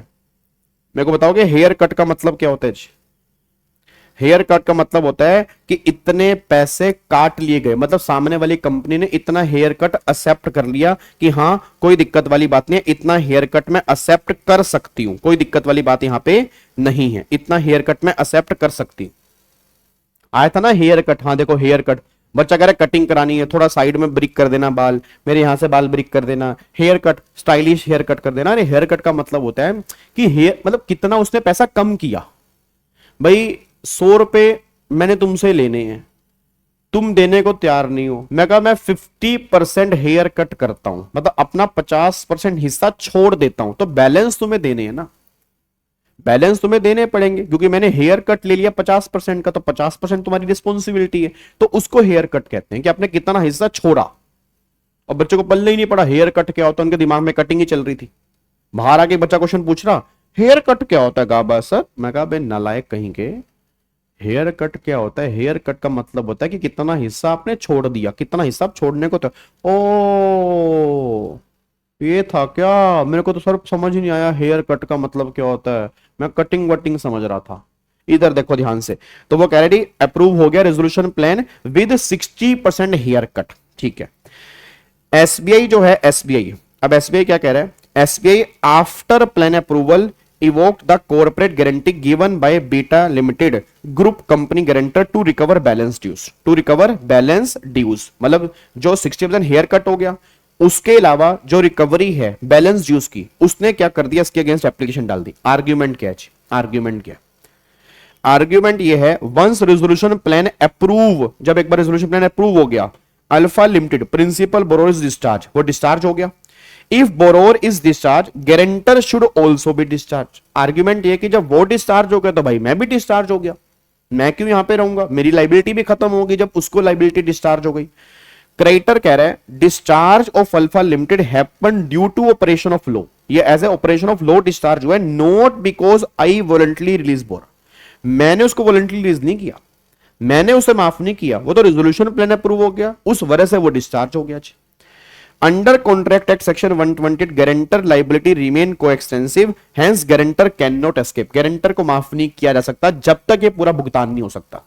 Speaker 1: मेरे को बताओगे हेयर कट का मतलब क्या होता है जी? हेयर कट का मतलब होता है कि इतने पैसे काट लिए गए, मतलब सामने वाली कंपनी ने इतना हेयर कट एक्सेप्ट कर लिया कि हाँ कोई दिक्कत वाली बात नहीं है, इतना हेयर कट मैं एक्सेप्ट कर सकती हूं, कोई दिक्कत वाली बात यहां पे नहीं है, इतना हेयर कट मैं एक्सेप्ट कर सकती हूं। आया था ना हेयर कट, हाँ देखो हेयर कट, बच्चा कह रहा है कटिंग करानी है, थोड़ा साइड में ब्रिक कर देना बाल, मेरे यहां से बाल ब्रिक कर देना, haircut stylish haircut कर देना। अरे हेयर कट का मतलब होता है कि हेयर मतलब कितना उसने पैसा कम किया। भाई 100 रुपए मैंने तुमसे लेने हैं, तुम देने को तैयार नहीं हो, मैं कहा मैं 50% हेयर कट करता हूं, मतलब अपना 50% हिस्सा छोड़ देता हूं, तो बैलेंस तुम्हें देने हैं ना, बैलेंस तुम्हें देने पड़ेंगे, क्योंकि मैंने हेयर कट ले लिया 50% का, तो 50% तुम्हारी रिस्पॉन्सिबिलिटी है, तो उसको हेयर कट कहते हैं कि आपने कितना हिस्सा छोड़ा। और बच्चे को पल्ले ही नहीं पड़ा हेयर कट क्या होता है, उनके दिमाग में कटिंग ही चल रही थी। बाहर आके बच्चा क्वेश्चन पूछ रहा हेयर कट क्या होता है, गाबा सर, मैं कहा बे नालायक कहीं के, हेयर कट क्या होता है? हेयर कट का मतलब होता है कि कितना हिस्सा आपने छोड़ दिया, कितना हिस्सा आप छोड़ने को था। ओ ये था क्या, मेरे को तो सर समझ ही नहीं आया हेयर कट का मतलब क्या होता है, मैं कटिंग वटिंग समझ रहा था। इधर देखो ध्यान से, तो वो कह रही अप्रूव हो गया resolution plan with 60% haircut, ठीक है। एसबीआई जो है, एसबीआई अब एसबीआई क्या कह रहा है, SBI after plan approval evoked the corporate guarantee given by Beta Limited group company guarantor to recover balance dues, to recover balance dues, मतलब जो 60% हेयर कट हो गया, उसके अलावा जो रिकवरी है बैलेंस ड्यूज की, उसने क्या कर दिया, इसके अगेंस्ट एप्लीकेशन डाल दी। आर्ग्यूमेंट क्या है? आर्ग्यूमेंट क्या? आर्ग्यूमेंट ये है, वंस रेजोल्यूशन प्लान अप्रूव, जब एक बार रेजोल्यूशन प्लान अप्रूव हो गया, Alpha Limited principal borrower is discharge, वो डिस्चार्ज हो गया। If borrower is discharge guarantor should also be discharge. Argument ये कि जब वो डिस्चार्ज हो गया तो भाई मैं भी डिस्चार्ज हो गया, मैं क्यों यहां पे रहूंगा, मेरी लाइबिलिटी भी खत्म होगी जब उसको लाइबिलिटी डिस्चार्ज हो गई। क्रेडिटर कह रहा है discharge of alpha limited happen due to operation of law, ये as a operation of law discharge हुआ है, not because I voluntarily release borrower, मैंने उसको वॉलंटरी रिलीज नहीं किया, मैंने उसे माफ नहीं किया, वो तो रेजोल्यूशन प्लान अप्रूव हो गया, उस वजह से वो डिस्चार्ज हो गया जी। Under contract act section 120 guarantor liability remain coextensive, hence guarantor can not escape. Guarantor को माफ नहीं किया जा सकता जब तक ये पूरा भुगतान नहीं हो सकता।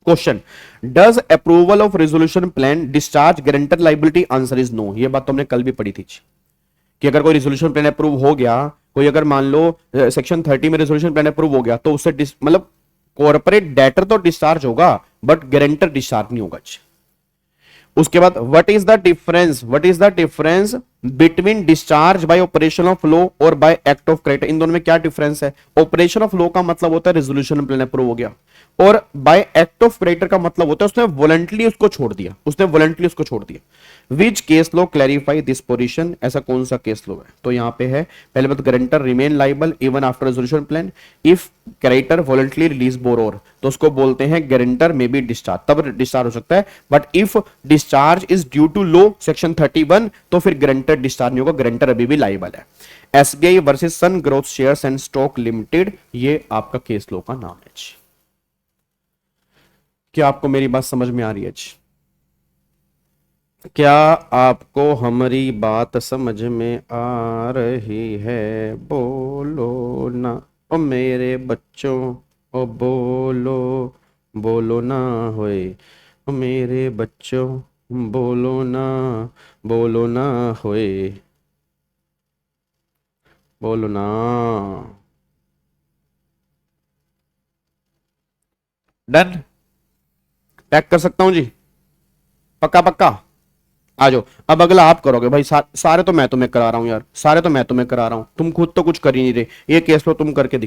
Speaker 1: Question, does approval of resolution plan discharge guarantor liability? Answer is no. ये बात तो हमने कल भी पढ़ी थी कि अगर कोई रेजोल्यूशन प्लान अप्रूव हो गया, कोई अगर मान लो सेक्शन 30 में रेजोल्यूशन प्लान अप्रूव हो गया, तो उससे मतलब कॉर्पोरेट डेटर तो डिस्चार्ज होगा बट गारंटर डिस्चार्ज नहीं होगा। उसके बाद what is the difference between discharge by operation of law और बाय एक्ट ऑफ क्रेडिटर? इन दोनों में क्या डिफरेंस है? ऑपरेशन ऑफ लॉ का मतलब होता है रेजोल्यूशन प्लान अप्रूव हो गया, और बाय एक्ट ऑफ क्रेडिटर का मतलब होता है उसने वॉलंटली उसको छोड़ दिया। Which case law clarify this position? ऐसा कौन सा केस लॉ है? तो यहां पे है पहले बात, guarantor remain liable even after resolution plan if creditor voluntarily release borrower, तो उसको बोलते हैं गारंटर में बी डिस्चार्ज, तब डिस्चार्ज हो सकता है। But if discharge is due to law section 31 तो फिर गारंटर डिस्चार्ज नहीं होगा, गारंटर अभी भी लाइबल है। SBI versus Sun Growth Shares and Stock Limited, ये आपका केस लॉ का नाम है जी। क्या आपको मेरी बात समझ में आ रही है जी? क्या आपको हमारी बात समझ में आ रही है? बोलो ना ओ मेरे बच्चों, ओ बोलो ना होए ओ मेरे बच्चों, बोलो ना होए, बोलो ना। डन? पैक कर सकता हूं जी? पक्का? आ जाओ। अब अगला आप करोगे भाई। सारे तो मैं तुम्हें करा रहा हूं यार, तुम खुद तो कुछ कर ही नहीं रहे। ये केस लो तुम करके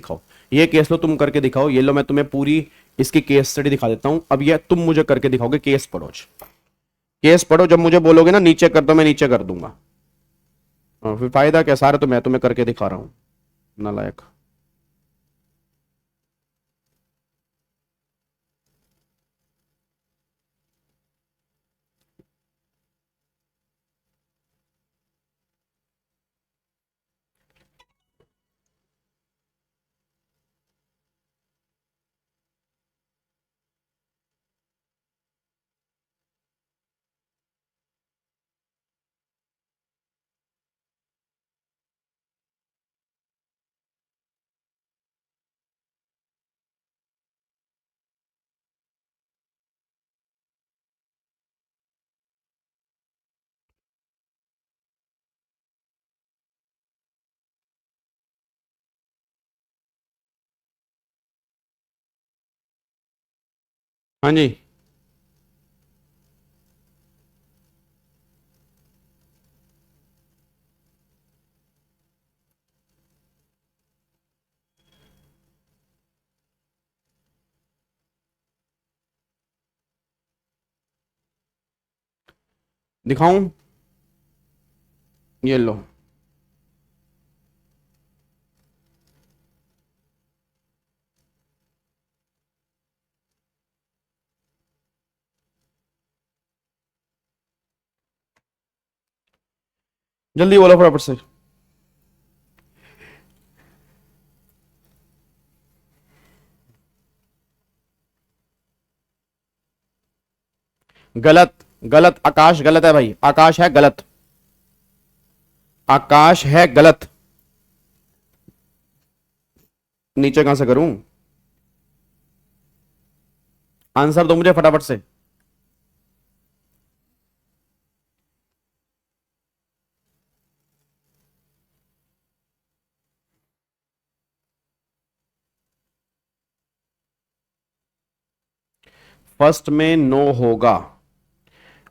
Speaker 1: दिखाओ, ये लो मैं तुम्हें पूरी इसकी केस स्टडी दिखा देता हूं। अब ये तुम मुझे करके दिखाओगे। केस पढ़ो, जब मुझे बोलोगे ना नीचे कर दो, मैं नीचे कर दूंगा। फिर फायदा क्या? सारे तो मैं तुम्हें करके दिखा रहा हूं, नालायक। हाँ जी, दिखाऊं? ये लो। जल्दी बोलो फटाफट से। गलत आकाश गलत है भाई, आकाश है गलत। नीचे कहां से करूं? आंसर दो मुझे फटाफट से। फर्स्ट में नो होगा।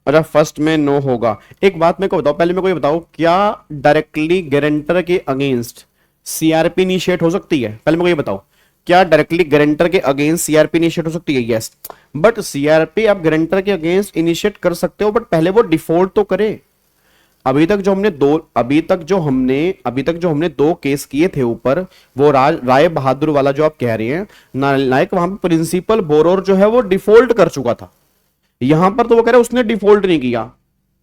Speaker 1: अच्छा, फर्स्ट में नो होगा। एक बात मेरे को बताओ, पहले मेरे को ये बताओ, क्या डायरेक्टली गारंटर के अगेंस्ट सीआरपी इनिशिएट हो सकती है? पहले मेरे को ये बताओ, क्या डायरेक्टली गारंटर के अगेंस्ट सीआरपी इनिशिएट हो सकती है? यस। बट सीआरपी आप गारंटर के अगेंस्ट इनिशिएट कर सकते हो, बट पहले वो डिफॉल्ट तो करे। अभी तक जो हमने दो केस किए थे ऊपर, वो राय बहादुर वाला जो आप कह रहे हैं नालायक, वहां पे प्रिंसिपल बोरोर जो है वो डिफॉल्ट कर चुका था। यहां पर तो वो कह रहे उसने डिफॉल्ट नहीं किया,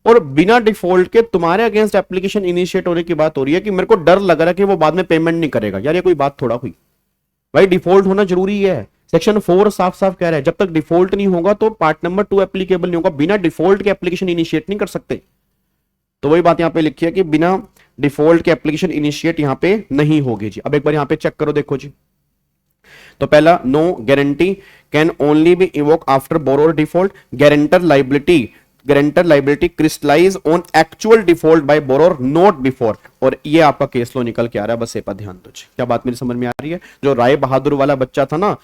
Speaker 1: और बिना डिफॉल्ट के तुम्हारे अगेंस्ट एप्लीकेशन इनिशिएट होने की बात हो रही है कि मेरे को डर लग रहा है कि वो बाद में पेमेंट नहीं करेगा। यार ये कोई बात थोड़ा हुई भाई, डिफॉल्ट होना जरूरी है। सेक्शन 4 साफ साफ कह रहा है जब तक डिफॉल्ट नहीं होगा तो पार्ट नंबर 2 एप्लीकेबल नहीं होगा, बिना डिफॉल्ट के एप्लीकेशन इनिशिएट नहीं कर सकते। तो वही बात यहां पे लिखी है कि बिना डिफॉल्ट के एप्लीकेशन इनिशिएट यहां पे नहीं होगी जी। अब एक बार यहां पे चेक करो, देखो जी। तो पहला, no guarantee can only be evoke after borrower default, guarantor liability crystallise on actual default by borrower not before. और ये आपका केस लो निकल के आ रहा है, बस ये पर ध्यान दो जी। क्या बात मेरी समझ में आ रही है? जो राय बहादुर वाला बच्चा था ना,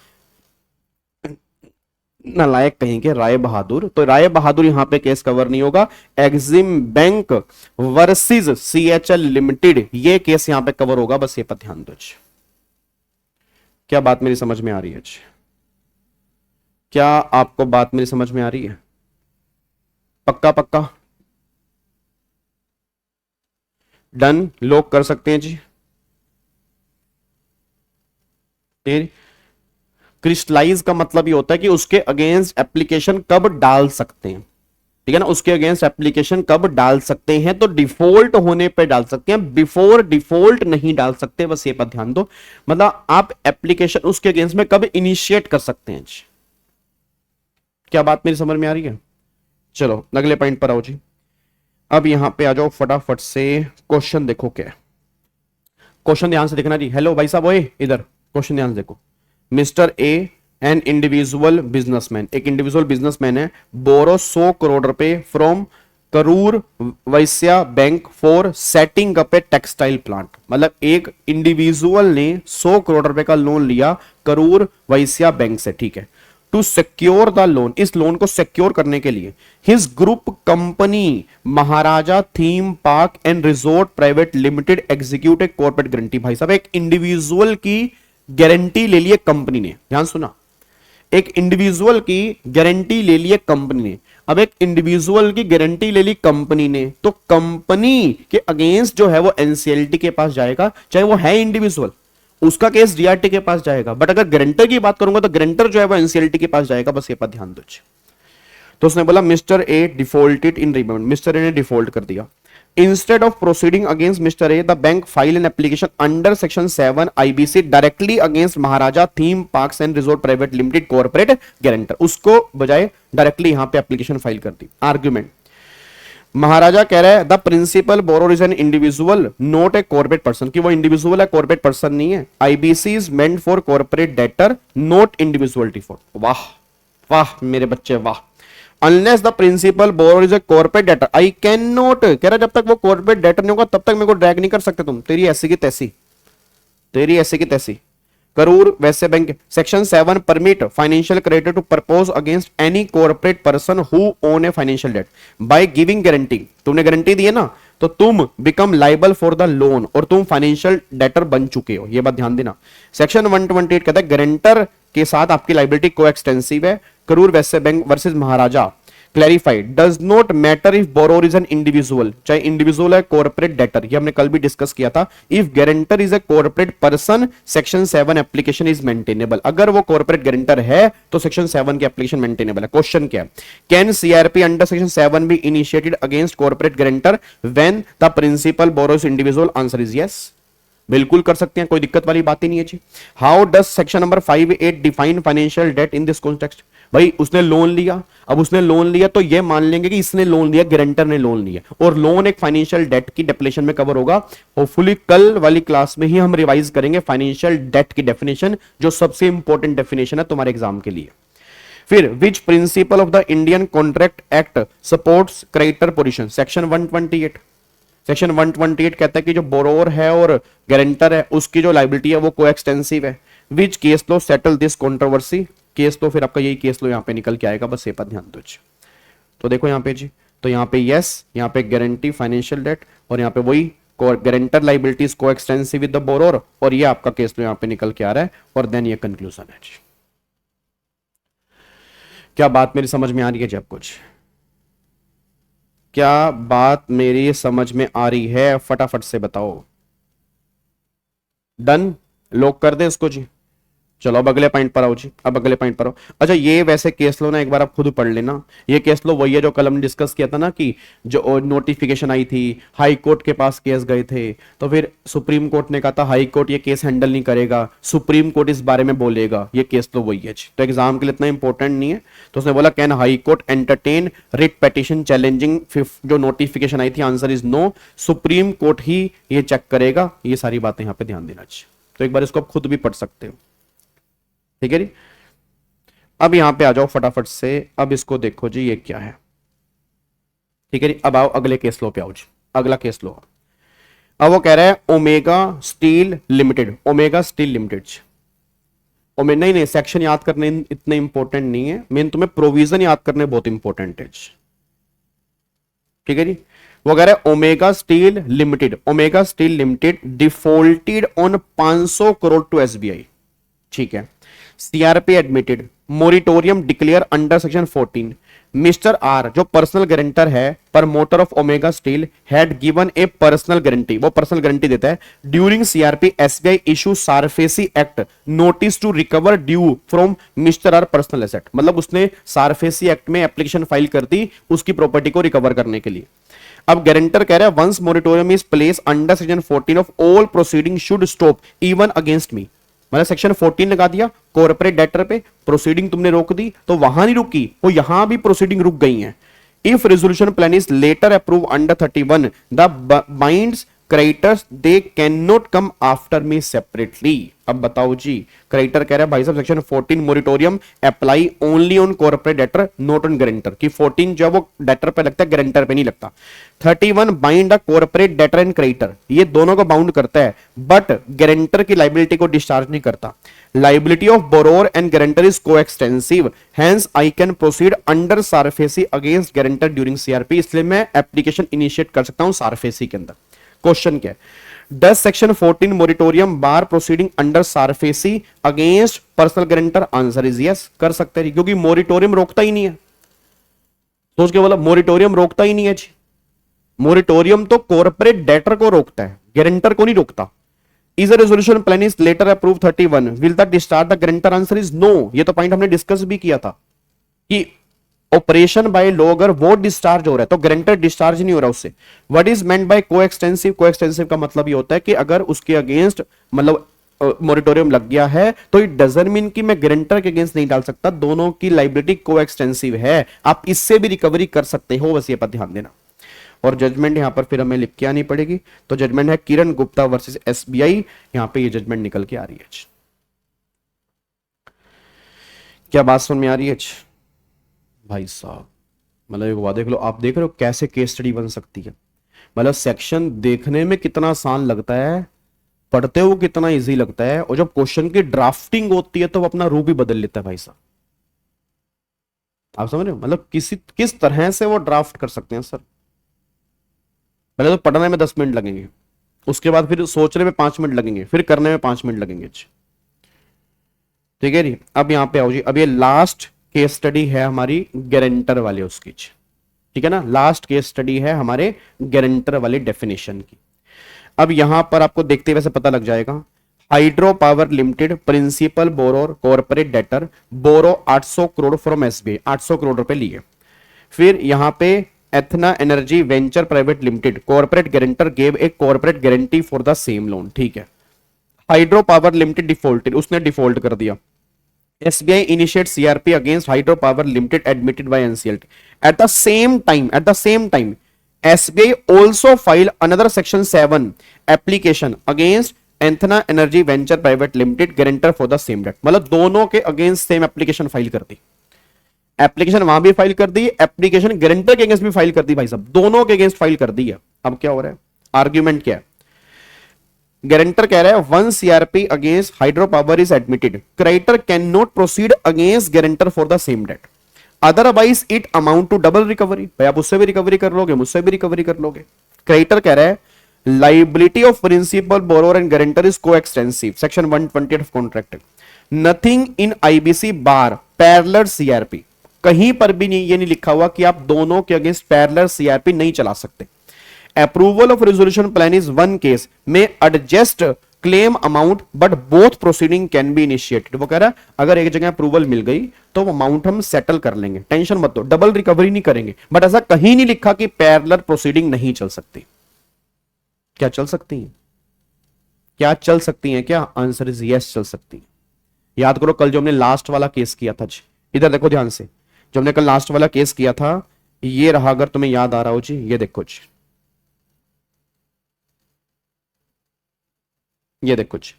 Speaker 1: नालायक कहेंगे राय बहादुर, तो राय बहादुर यहां पे केस कवर नहीं होगा। Exim bank versus CHL limited, ये केस यहां पे कवर होगा, बस ये पर ध्यान दो जी। क्या बात मेरी समझ में आ रही है जी? क्या आपको बात मेरी समझ में आ रही है? पक्का पक्का डन, लॉक कर सकते हैं जी। क्रिस्टलाइज का मतलब ये होता है कि उसके अगेंस्ट एप्लीकेशन कब डाल सकते हैं, ठीक है ना, उसके अगेंस्ट एप्लीकेशन कब डाल सकते हैं। तो डिफॉल्ट होने पे डाल सकते हैं, बिफोर डिफॉल्ट नहीं डाल सकते, बस ये पर ध्यान दो। मतलब आप एप्लीकेशन उसके अगेंस्ट में कब इनिशिएट कर सकते हैं। क्या बात मेरी समझ में आ रही है? चलो अगले पॉइंट पर आओ जी। अब यहां पे आ जाओ फटाफट से, क्वेश्चन देखो क्या है। क्वेश्चन ध्यान से देखना जी। हेलो भाई साहब, ओए इधर क्वेश्चन ध्यान से देखो। Mister A an individual businessman, एक इंडिविजुअल बिजनेसमैन है, बोरो 100 करोड़ रुपए फ्रॉम करूर वैश्या bank for setting up a textile plant. मतलब एक इंडिविजुअल ने 100 करोड़ रुपए का लोन लिया करूर वैश्या बैंक से, ठीक है। टू सिक्योर द लोन, इस लोन को सिक्योर करने के लिए his group company Maharaja theme park and resort private limited execute A corporate guarantee. भाई साहब, एक इंडिविजुअल की गारंटी ले लिए कंपनी ने, ध्यान सुना, एक इंडिविजुअल की गारंटी ले लिए कंपनी ने। अब एक इंडिविजुअल की गारंटी ले ली कंपनी ने, तो कंपनी के अगेंस्ट जो है वो एनसीएलटी के पास जाएगा, चाहे वो है इंडिविजुअल, उसका केस डीआरटी के पास जाएगा। बट अगर गारंटर की बात करूंगा तो गारंटर जो है वो एनसीएलटी के पास जाएगा, बस ये पर ध्यान दो। तो उसने बोला mister A defaulted in repayment, mister A ने डिफॉल्ट कर दिया। Instead of proceeding against Mr. A, the bank filed an application under Section 7 IBC directly against Maharaja Theme Parks and Resort Private Limited Corporate Guarantor। उसको बजाय directly यहां पे application file कर दी। Argument, महाराजा कह रहा है the principal borrower is an individual not a corporate person, कि वो इंडिविजुअल है, कॉर्पोरेट पर्सन नहीं है। IBC is meant for corporate debtor not individual default. वाह वाह मेरे बच्चे वाह। Unless the principal borrower is a corporate debtor, I cannot, कह रहा जब तक वो corporate debtor नहीं होगा तब तक मेरे को ड्रैग नहीं कर सकते तुम, तेरी ऐसी की तैसी, तेरी ऐसी की तैसी। Karur Vysya bank section 7 permit financial creditor to propose against any corporate person who own a financial debt by giving guarantee. तुमने गारंटी दी है ना, तो तुम become liable for the loan और तुम फाइनेंशियल डेटर बन चुके हो, ये बात ध्यान देना। सेक्शन 128 कहता है गारंटर के साथ आपकी लाइबिलिटी को एक्सटेंसिव है। Karur Vysya bank versus Maharaja clarified does not matter if borrower is an individual, चाहे इंडिविजुअल है कॉर्पोरेट डेटर, ये हमने कल भी डिस्कस किया था। If guarantor is a corporate person section 7 application is maintainable, अगर वो कॉर्पोरेट गारंटर है तो सेक्शन 7 की एप्लीकेशन मेंटेनेबल है। क्वेश्चन क्या है, can CRP under section 7 be initiated against corporate guarantor when the principal borrowers individual? Answer is yes, बिल्कुल कर सकते हैं, कोई दिक्कत वाली बात ही नहीं है जी। How does section number 5(8) define financial debt in this context? भाई उसने लोन लिया, अब उसने लोन लिया तो ये मान लेंगे कि इसने लोन लिया, गारंटर ने लोन लिया, और लोन एक फाइनेंशियल डेट की डेफिनेशन में कवर होगा। होपफुली कल वाली क्लास में ही हम रिवाइज करेंगे फाइनेंशियल डेट की डेफिनेशन, जो सबसे इंपॉर्टेंट डेफिनेशन है तुम्हारे एग्जाम के लिए। फिर which principle of the Indian contract act supports creditor position? Section 128। Section 128 कहता है कि जो बोरोवर है और गारंटर है उसकी जो लाइबिलिटी है वो कोएक्सटेंसिव है। Which case law settle this controversy? Case तो फिर आपका यही केस लो यहां पे निकल के आएगा, बस ये पर ध्यान दो। तो देखो यहां पे जी, तो यहां पे यस, यहां पे गारंटी फाइनेंशियल डेट, और यहां पे वही guarantor liabilities coextensive with the borrower, और ये आपका केस लो यहां पे निकल के आ रहा है, और देन ये कंक्लूजन है जी। क्या बात मेरी समझ में आ रही है जब कुछ? क्या बात मेरी समझ में आ रही है? फटाफट से बताओ। डन, लॉक कर दे इसको जी। चलो अब अगले पॉइंट पर आओ जी, अब अगले पॉइंट पर आओ। अच्छा ये वैसे केस लो ना, एक बार आप खुद पढ़ लेना। ये केस लो वही है जो कल हमने डिस्कस किया था ना, कि जो नोटिफिकेशन आई थी, हाई कोर्ट के पास केस गए थे, तो फिर सुप्रीम कोर्ट ने कहा था हाई कोर्ट ये केस हैंडल नहीं करेगा, सुप्रीम कोर्ट इस बारे में बोलेगा। ये केस लो वही है जी। तो एग्जाम के लिए इतना इंपॉर्टेंट नहीं है। तो उसने बोला can high court entertain writ petition challenging जो नोटिफिकेशन आई थी, answer is no. Supreme court ही ये चेक करेगा। ये सारी बातें यहां पे ध्यान देना चाहिए। तो एक बार इसको आप खुद भी पढ़ सकते हो, ठीक है जी। अब यहां पे आ जाओ फटाफट से, अब इसको देखो जी ये क्या है, ठीक है जी। अब आओ अगले केस लो पे आओ जी, अगला केस लो। अब वो कह रहा है Omega Steel limited, omega Steel limited. नहीं नहीं, सेक्शन याद करने इतने इंपॉर्टेंट नहीं है, मेन तुम्हें प्रोविजन याद करने बहुत इंपॉर्टेंट है, ठीक है जी। वो कह रहा है Omega Steel Limited defaulted on 500 crore to SBI, ठीक है। CRP admitted, moratorium declare under section 14। Mister R जो पर्सनल गारंटर है, promoter of Omega Steel, had given a personal guarantee, वो पर्सनल गारंटी देता है। During CRP SBI issue SARFAESI act notice to recover due from mister R personal asset, मतलब उसने SARFAESI act में application file कर दी उसकी प्रॉपर्टी को रिकवर करने के लिए। अब गारंटर कह रहा है once moratorium is place under section 14 of all proceeding should stop even against me, मतलब सेक्शन 14 लगा दिया कॉर्पोरेट डेटर पे, प्रोसीडिंग तुमने रोक दी, तो वहां नहीं रुकी, वो यहां भी प्रोसीडिंग रुक गई है। If resolution plan is later approve under 31 the binds creditors they can not come after me separately. अब बताओ जी, क्रेडिटर कह रहा है भाई साहब section 14 moratorium apply only on corporate debtor not on guarantor, कि 14 जो वो डेटर पे लगता है गारंटर पे नहीं लगता। 31 bind a corporate debtor and creditor, ये दोनों को बाउंड करता है, बट गारंटर की लाइबिलिटी को डिस्चार्ज नहीं करता। Liability of borrower and guarantor is coextensive, hence I can proceed under SARFAESI against guarantor during CRP, इसलिए मैं एप्लीकेशन इनिशिएट कर सकता हूं सारफेसी के अंदर। क्वेश्चन क्या है, does section 14 moratorium bar proceeding under SARFAESI against personal guarantor, answer is yes, कर सकते हैं क्योंकि मोरिटोरियम रोकता ही नहीं है। सोच के बोला मोरिटोरियम रोकता ही नहीं है जी, मोरिटोरियम तो कॉर्पोरेट डेटर को रोकता है, गारंटर को नहीं रोकता। Is a resolution plan is later approve 31 will that discharge the guarantor, answer is no. ये तो पॉइंट हमने डिस्कस भी किया था कि ऑपरेशन बाय लॉ अगर वो डिस्चार्ज हो रहा है तो गारंटर डिस्चार्ज नहीं हो रहा उससे। व्हाट इज मेंट बाय कोएक्सटेंसिव, कोएक्सटेंसिव का मतलब ये होता है कि अगर उसके अगेंस्ट मतलब मोरिटोरियम लग गया है तो इट डजंट मीन कि मैं गारंटर के अगेंस्ट नहीं डाल सकता, दोनों की लाइबिलिटी कोएक्सटेंसिव है, आप इससे भी रिकवरी कर सकते हो, बस ये पर ध्यान देना। और जजमेंट यहां पर फिर हमें लिख के आनी पड़ेगी, तो जजमेंट है किरण गुप्ता वर्सेस एसबीआई, यहां पे ये जजमेंट निकल के आ रही है। क्या बात समझ में आ रही है भाई साहब? मतलब एक बात देख लो, आप देख रहे हो कैसे केस स्टडी बन सकती है, मतलब सेक्शन देखने में कितना आसान लगता है, पढ़ते हो कितना इजी लगता है, और जब क्वेश्चन की ड्राफ्टिंग होती है तो वो अपना रूप ही बदल लेता है भाई साहब। आप समझ रहे हो, मतलब किस तरह से वो ड्राफ्ट कर सकते हैं सर। पहले तो पढ़ने में 10 मिनट लगेंगे, उसके बाद फिर सोचने में 5 मिनट लगेंगे, फिर करने में 5 मिनट लगेंगे। ठीक है जी, अब यहां पे आओ जी, अब ये लास्ट केस स्टडी है हमारी गारंटर वाले उसकी, ठीक है ना, लास्ट केस स्टडी है हमारे गारंटर वाले डेफिनेशन की। अब यहां पर आपको देखते वैसे पता लग जाएगा, hydro power limited principal borrower corporate debtor borrow 800 crore from SBI, 800 crore रुपए लिए। फिर यहां पे Athena energy venture private limited corporate guarantor gave a corporate guarantee for the same loan, ठीक है। हाइड्रो पावर लिमिटेड डिफॉल्टेड, उसने डिफॉल्ट कर दिया। SBI initiates CRP against Hydro Power Limited admitted by NCLT. At the same time, SBI also filed another Section 7 application against Anthena Energy Venture Private Limited guarantor for the same debt. मतलब दोनों के against same application file कर दी, application वहां भी file कर दी, application guarantor के against भी file कर दी भाई साहब, दोनों के अगेंस्ट फाइल कर दी है। अब क्या हो रहा है, आर्ग्यूमेंट क्या है, गारंटर कह रहा है one CRP against hydro power is admitted, creditor can not proceed against guarantor for the same debt, otherwise it amount to double recovery. भाई आप उससे भी रिकवरी कर लोगे, मुझसे भी रिकवरी कर लोगे। क्रेडिटर कह रहा है liability of principal borrower and guarantor is coextensive, section 120 of contract, nothing in IBC bar parallel CRP, कहीं पर भी नहीं ये नहीं लिखा हुआ कि आप दोनों के अगेंस्ट पैरेलल सीआरपी नहीं चला सकते। Approval of resolution plan is one case may adjust claim amount but both proceeding can be initiated. वो कह रहा है अगर एक जगह अप्रूवल मिल गई तो वो अमाउंट हम सेटल कर लेंगे, टेंशन मत लो, डबल रिकवरी नहीं करेंगे। बट ऐसा कहीं नहीं लिखा कि पैरेलल प्रोसीडिंग नहीं चल सकती। क्या चल सकती है? क्या चल सकती है? क्या आंसर इज यस, चल सकती है। याद करो कल जो हमने लास्ट वाला केस किया था जी, इधर देखो ध्यान से, जो हमने कल लास्ट वाला केस किया था ये रहा, अगर तुम्हें याद आ रहा हो जी, ये देखो जी, ये देखो जी,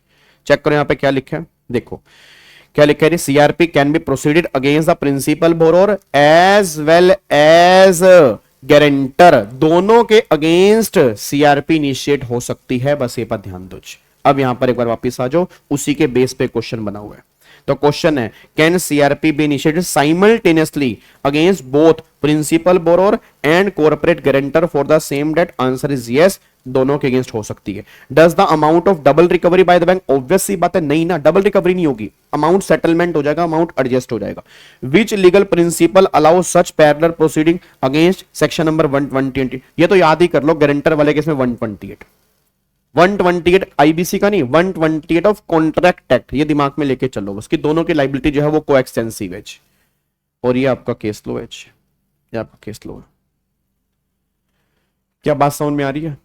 Speaker 1: चेक करो यहां पे क्या लिखा है, देखो क्या लिखा है, CRP can be proceeded against the principal borrower as well as guarantor, दोनों के अगेंस्ट सीआरपी इनिशिएट हो सकती है। बस ये पर ध्यान दो जी। अब यहां पर एक बार वापस आ जाओ, उसी के बेस पे क्वेश्चन बना हुआ है। तो क्वेश्चन है can CRP be initiated simultaneously against both principal borrower and corporate guarantor for the same debt, answer is yes, दोनों के अगेंस्ट हो सकती है। Does the amount of double recovery by the bank, obvious सी बात है नहीं ना, डबल रिकवरी नहीं होगी, अमाउंट सेटलमेंट हो जाएगा, अमाउंट एडजस्ट हो जाएगा। Which legal principle allow such parallel proceeding against section number 128, ये तो याद ही कर लो, गारंटर वाले केस में 128 आईबीसी का नहीं, 128 ऑफ कॉन्ट्रैक्ट एक्ट, ये दिमाग में लेके चलो बस कि दोनों की लाइबिलिटी जो है वो कोएक्सटेंसिव है। और ये आपका केस लो है, ये आपका केस लो है। क्या बात समझ में आ रही है?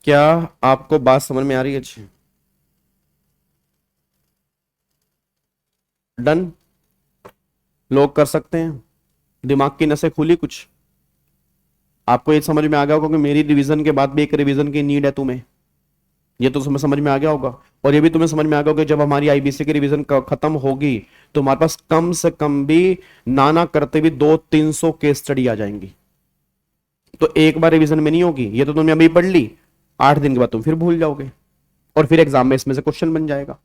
Speaker 1: क्या आपको बात समझ में आ रही है? डन, लोग कर सकते हैं, दिमाग की नसें खुली कुछ, आपको ये समझ में आ गया होगा कि मेरी रिवीजन के बाद भी एक रिवीजन की नीड है तुम्हें, ये तो समझ में आ गया होगा। और ये भी तुम्हें समझ में आ गया होगा जब हमारी आईबीसी की रिवीजन खत्म होगी तो हमारे पास कम से कम भी नाना करते भी 200-300 केस स्टडी आ जाएंगी। तो एक बार रिवीजन में नहीं होगी, ये तो तुमने अभी पढ़ ली, 8 दिन के बाद तुम फिर भूल जाओगे और फिर एग्जाम में इसमें से क्वेश्चन बन जाएगा।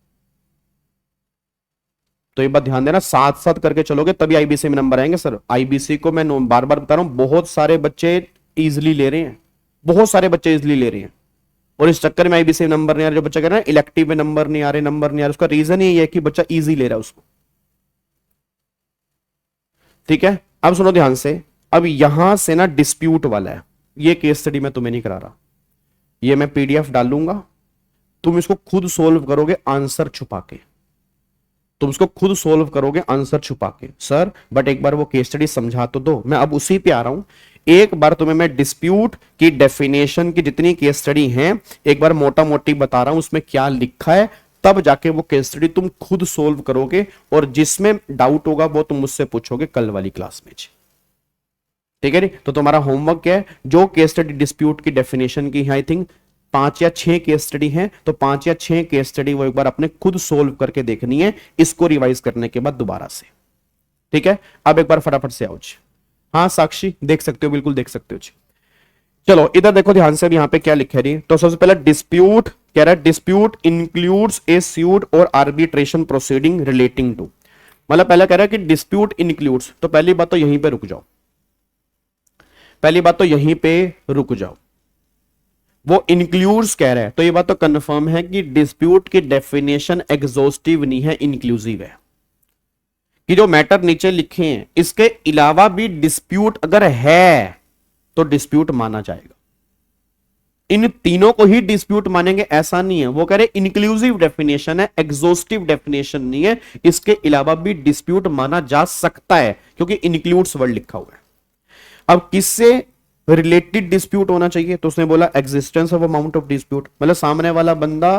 Speaker 1: तो ये बात ध्यान देना, साथ साथ करके चलोगे तभी आईबीसी में नंबर आएंगे। सर आईबीसी को मैं बार बार बता रहा हूं, बहुत सारे बच्चे इजिली ले रहे हैं, बहुत सारे बच्चे इजिली ले रहे हैं और इस चक्कर में आईबीसी में नंबर नहीं आ रहे। जो बच्चा कह रहा है इलेक्टिव में नंबर नहीं आ रहे, उसका रीजन ही है कि बच्चा इजी ले रहा है उसको। ठीक है, अब सुनो ध्यान से, अब यहां से ना डिस्प्यूट वाला है, ये केस स्टडी मैं तुम्हें नहीं करा रहा, ये मैं पीडीएफ डालूंगा, तुम इसको खुद सोल्व करोगे आंसर छुपा के, तुम इसको खुद सोल्व करोगे आंसर छुपा के। सर बट एक बार वो केस स्टडी समझा तो दो, मैं अब उसी पे आ रहा हूं। एक बार तुम्हें मैं डिस्प्यूट की डेफिनेशन की जितनी केस स्टडी हैं एक बार मोटा मोटी बता रहा हूं, उसमें क्या लिखा है, तब जाके वो केस स्टडी तुम खुद सोल्व करोगे और जिसमें डाउट होगा वो तुम मुझसे पूछोगे कल वाली क्लास में। ठीक है, तो तुम्हारा होमवर्क क्या है, जो केस स्टडी डिस्प्यूट की डेफिनेशन की है, आई थिंक 5 या 6 केस स्टडी हैं, तो 5 या 6 केस स्टडी वो एक बार अपने खुद सोल्व करके देखनी है, इसको रिवाइज करने के बाद दोबारा से। ठीक है, अब एक बार फटाफट से आओ जी। हाँ साक्षी देख सकते हो, बिल्कुल देख सकते हो जी। चलो इधर देखो ध्यान से, अब यहां पे क्या लिखा है। तो सबसे पहले डिस्प्यूट कह रहा है, डिस्प्यूट इंक्लूड्स ए सूट और आर्बिट्रेशन प्रोसीडिंग रिलेटिंग टू, मतलब पहले कह रहा है कि डिस्प्यूट इंक्लूड्स, तो पहली बात तो यहीं पे रुक जाओ, पहली बात तो यहीं पे रुक जाओ, वो इंक्लूड्स कह रहा है तो ये बात तो कंफर्म है कि डिस्प्यूट की डेफिनेशन एग्जॉस्टिव नहीं है, इंक्लूसिव है, कि जो मैटर नीचे लिखे हैं इसके अलावा भी डिस्प्यूट अगर है तो डिस्प्यूट माना जाएगा। इन तीनों को ही डिस्प्यूट मानेंगे ऐसा नहीं है, वो कह रहे इंक्लूसिव डेफिनेशन है, एग्जॉस्टिव डेफिनेशन नहीं है, इसके अलावा भी डिस्प्यूट माना जा सकता है क्योंकि इंक्लूड्स वर्ड लिखा हुआ है। अब किससे रिलेटेड डिस्प्यूट होना चाहिए, तो उसने बोला existence of amount of dispute, मतलब सामने वाला बंदा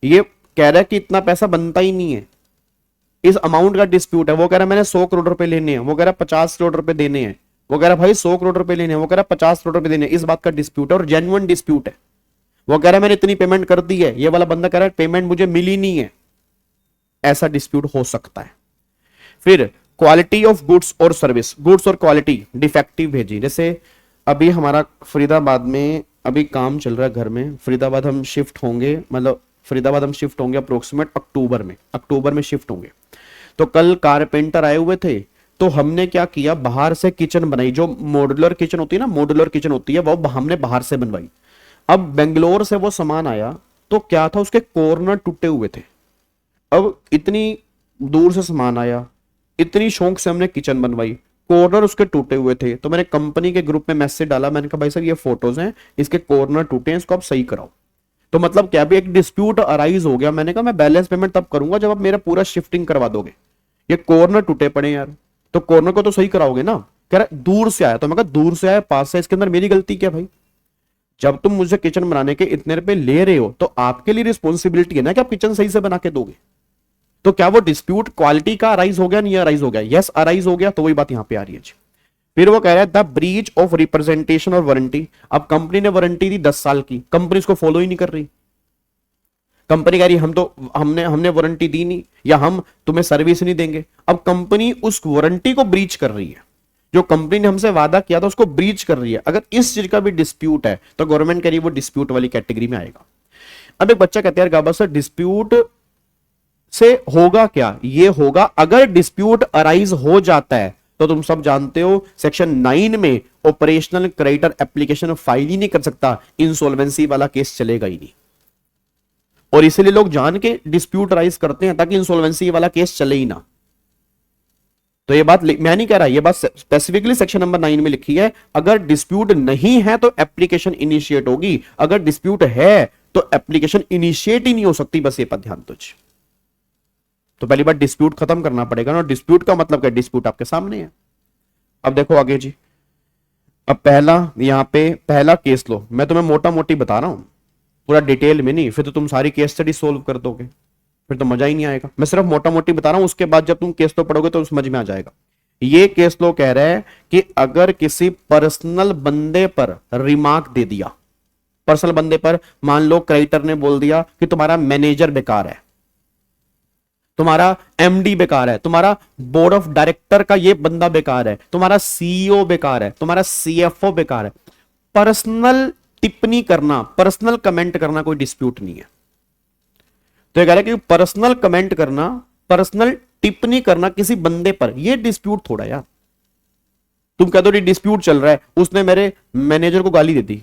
Speaker 1: ये कह रहा है कि इतना पैसा बनता ही नहीं है, इस अमाउंट का डिस्प्यूट है, वो कह रहा है मैंने 100 करोड़ रुपए लेने हैं, वो कह रहा है 50 करोड़ रुपए देने हैं, वो कह रहा है भाई 100 करोड़ रुपए लेने हैं, वो कह रहा है 50 करोड़ रुपए देने हैं, इस बात का डिस्प्यूट है और जेन्युइन डिस्प्यूट है। वो कह रहा है मैंने इतनी पेमेंट कर दी है, ये वाला बंदा कह रहा है पेमेंट मुझे मिली नहीं है, ऐसा डिस्प्यूट हो सकता है। फिर क्वालिटी ऑफ गुड्स और सर्विस, गुड्स और क्वालिटी डिफेक्टिव भेजी, जैसे अभी हमारा फरीदाबाद में अभी काम चल रहा है घर में, फरीदाबाद हम शिफ्ट होंगे, मतलब फरीदाबाद हम शिफ्ट होंगे अप्रोक्सीमेट अक्टूबर में शिफ्ट होंगे। तो कल कारपेंटर आए हुए थे, तो हमने क्या किया, बाहर से किचन बनाई, जो मॉड्यूलर किचन होती है ना, मॉड्यूलर किचन होती है वो हमने बाहर से बनवाई। अब बेंगलोर से वो सामान आया तो क्या था, उसके कॉर्नर टूटे हुए थे। अब इतनी दूर से सामान आया, इतनी शौक से हमने किचन बनवाई, कॉर्नर उसके टूटे हुए थे, तो मैंने कंपनी के ग्रुप में मैसेज डाला, मैंने कहा भाई सर ये फोटोज हैं, इसके कॉर्नर टूटे हैं, इसको आप सही कराओ। तो मतलब क्या, भी एक डिस्प्यूट अराइज हो गया, मैंने कहा मैं बैलेंस पेमेंट तब करूंगा जब आप मेरा पूरा शिफ्टिंग करवा दोगे। ये कॉर्नर टूटे पड़े यार, तो कॉर्नर को तो सही कराओगे ना। कह रहा दूर से आया, तो मैं कहा दूर से आया पास से, इसके अंदर मेरी गलती क्या भाई? जब तुम मुझे किचन बनाने के इतने रुपए ले रहे हो तो आपके लिए रिस्पॉन्सिबिलिटी है ना कि आप किचन सही से बना के दोगे। तो क्या वो डिस्प्यूट क्वालिटी का अराइज हो गया, नहीं अराइज हो गया? यस अराइज हो गया। तो वही बात यहां पे आ रही है। फिर वो कह रहा है द ब्रीच ऑफ रिप्रेजेंटेशन और वारंटी। अब कंपनी ने वारंटी दी 10 साल की, कंपनी इसको फॉलो ही नहीं कर रही। कंपनी कह रही हमने वारंटी दी नहीं, या हम तुम्हें सर्विस नहीं देंगे। अब कंपनी उस वारंटी को ब्रीच कर रही है, जो कंपनी ने हमसे वादा किया था उसको ब्रीच कर रही है। अगर इस चीज का भी डिस्प्यूट है तो गवर्नमेंट कह रही है वो डिस्प्यूट वाली कैटेगरी में आएगा। अब एक बच्चा कहता है गाबा सर डिस्प्यूट से होगा क्या? ये होगा अगर डिस्प्यूट अराइज हो जाता है तो तुम सब जानते हो सेक्शन 9 में ऑपरेशनल क्रेडिटर एप्लीकेशन फाइल ही नहीं कर सकता, इंसॉल्वेंसी वाला केस चलेगा ही नहीं। और इसलिए लोग जान के डिस्प्यूट राइज करते हैं ताकि इंसॉल्वेंसी वाला केस चले ही ना। तो ये बात मैं नहीं कह रहा, ये बात स्पेसिफिकली सेक्शन नंबर 9 में लिखी है। अगर डिस्प्यूट नहीं है तो एप्लीकेशन इनिशिएट होगी, अगर डिस्प्यूट है तो एप्लीकेशन इनिशिएट ही नहीं हो सकती। बस ये पर ध्यान दो। तो पहली बात डिस्प्यूट खत्म करना पड़ेगा ना। डिस्प्यूट का मतलब क्या? डिस्प्यूट आपके सामने है। अब देखो आगे जी, अब यहां पे पहला केस लो। मैं तुम्हें मोटा मोटी बता रहा हूं, पूरा डिटेल में नहीं, फिर तो तुम सारी केस स्टडी सोल्व कर दोगे, फिर तो मजा ही नहीं आएगा। मैं सिर्फ मोटा मोटी बता रहा हूं, उसके बाद जब तुम केस लो पढ़ोगे तो समझ में आ जाएगा। ये केस लो कह रहा है कि अगर किसी पर्सनल बंदे पर रिमार्क दे दिया, पर्सनल बंदे पर मान लो क्रेडिटर ने बोल दिया कि तुम्हारा मैनेजर बेकार है, तुम्हारा एमडी बेकार है, तुम्हारा बोर्ड ऑफ डायरेक्टर का ये बंदा बेकार है, तुम्हारा सीईओ बेकार है, तुम्हारा सीएफओ बेकार है। पर्सनल टिप्पणी करना, पर्सनल कमेंट करना कोई डिस्प्यूट नहीं है। तो ये कह रहा है कि पर्सनल कमेंट करना, पर्सनल टिप्पणी करना किसी बंदे पर, ये डिस्प्यूट थोड़ा यार। तुम कह दो डिस्प्यूट चल रहा है, उसने मेरे मैनेजर को गाली दे दी,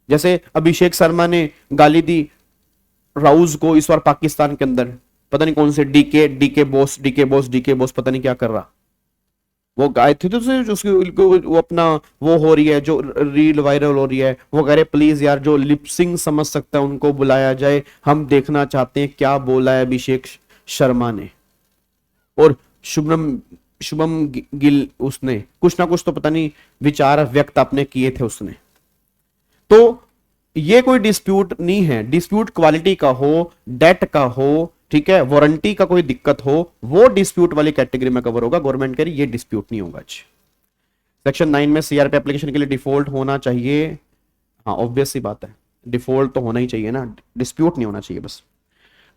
Speaker 1: जैसे अभिषेक शर्मा ने गाली दी राउज को इस बार पाकिस्तान के अंदर, पता नहीं कौन से डीके बॉस पता नहीं क्या कर रहा। वो गाय थी तो वो अपना वो हो रही है, जो रील वायरल हो रही है, वो कह रहे प्लीज यार जो लिपसिंग समझ सकता है उनको बुलाया जाए, हम देखना चाहते हैं क्या बोला है अभिषेक शर्मा ने। और शुभम गिल उसने कुछ ना कुछ तो पता नहीं विचार व्यक्त आपने किए थे उसने। तो ये कोई डिस्प्यूट नहीं है। डिस्प्यूट क्वालिटी का हो, डेट का हो, ठीक है, वारंटी का कोई दिक्कत हो, वो डिस्प्यूट वाली कैटेगरी में कवर होगा। गवर्नमेंट कह रही ये डिस्प्यूट नहीं होगा। सेक्शन 9 में सीआरपी एप्लीकेशन के लिए डिफॉल्ट होना चाहिए। हाँ ऑब्वियस सी बात है, डिफॉल्ट तो होना ही चाहिए ना, डिस्प्यूट नहीं होना चाहिए बस।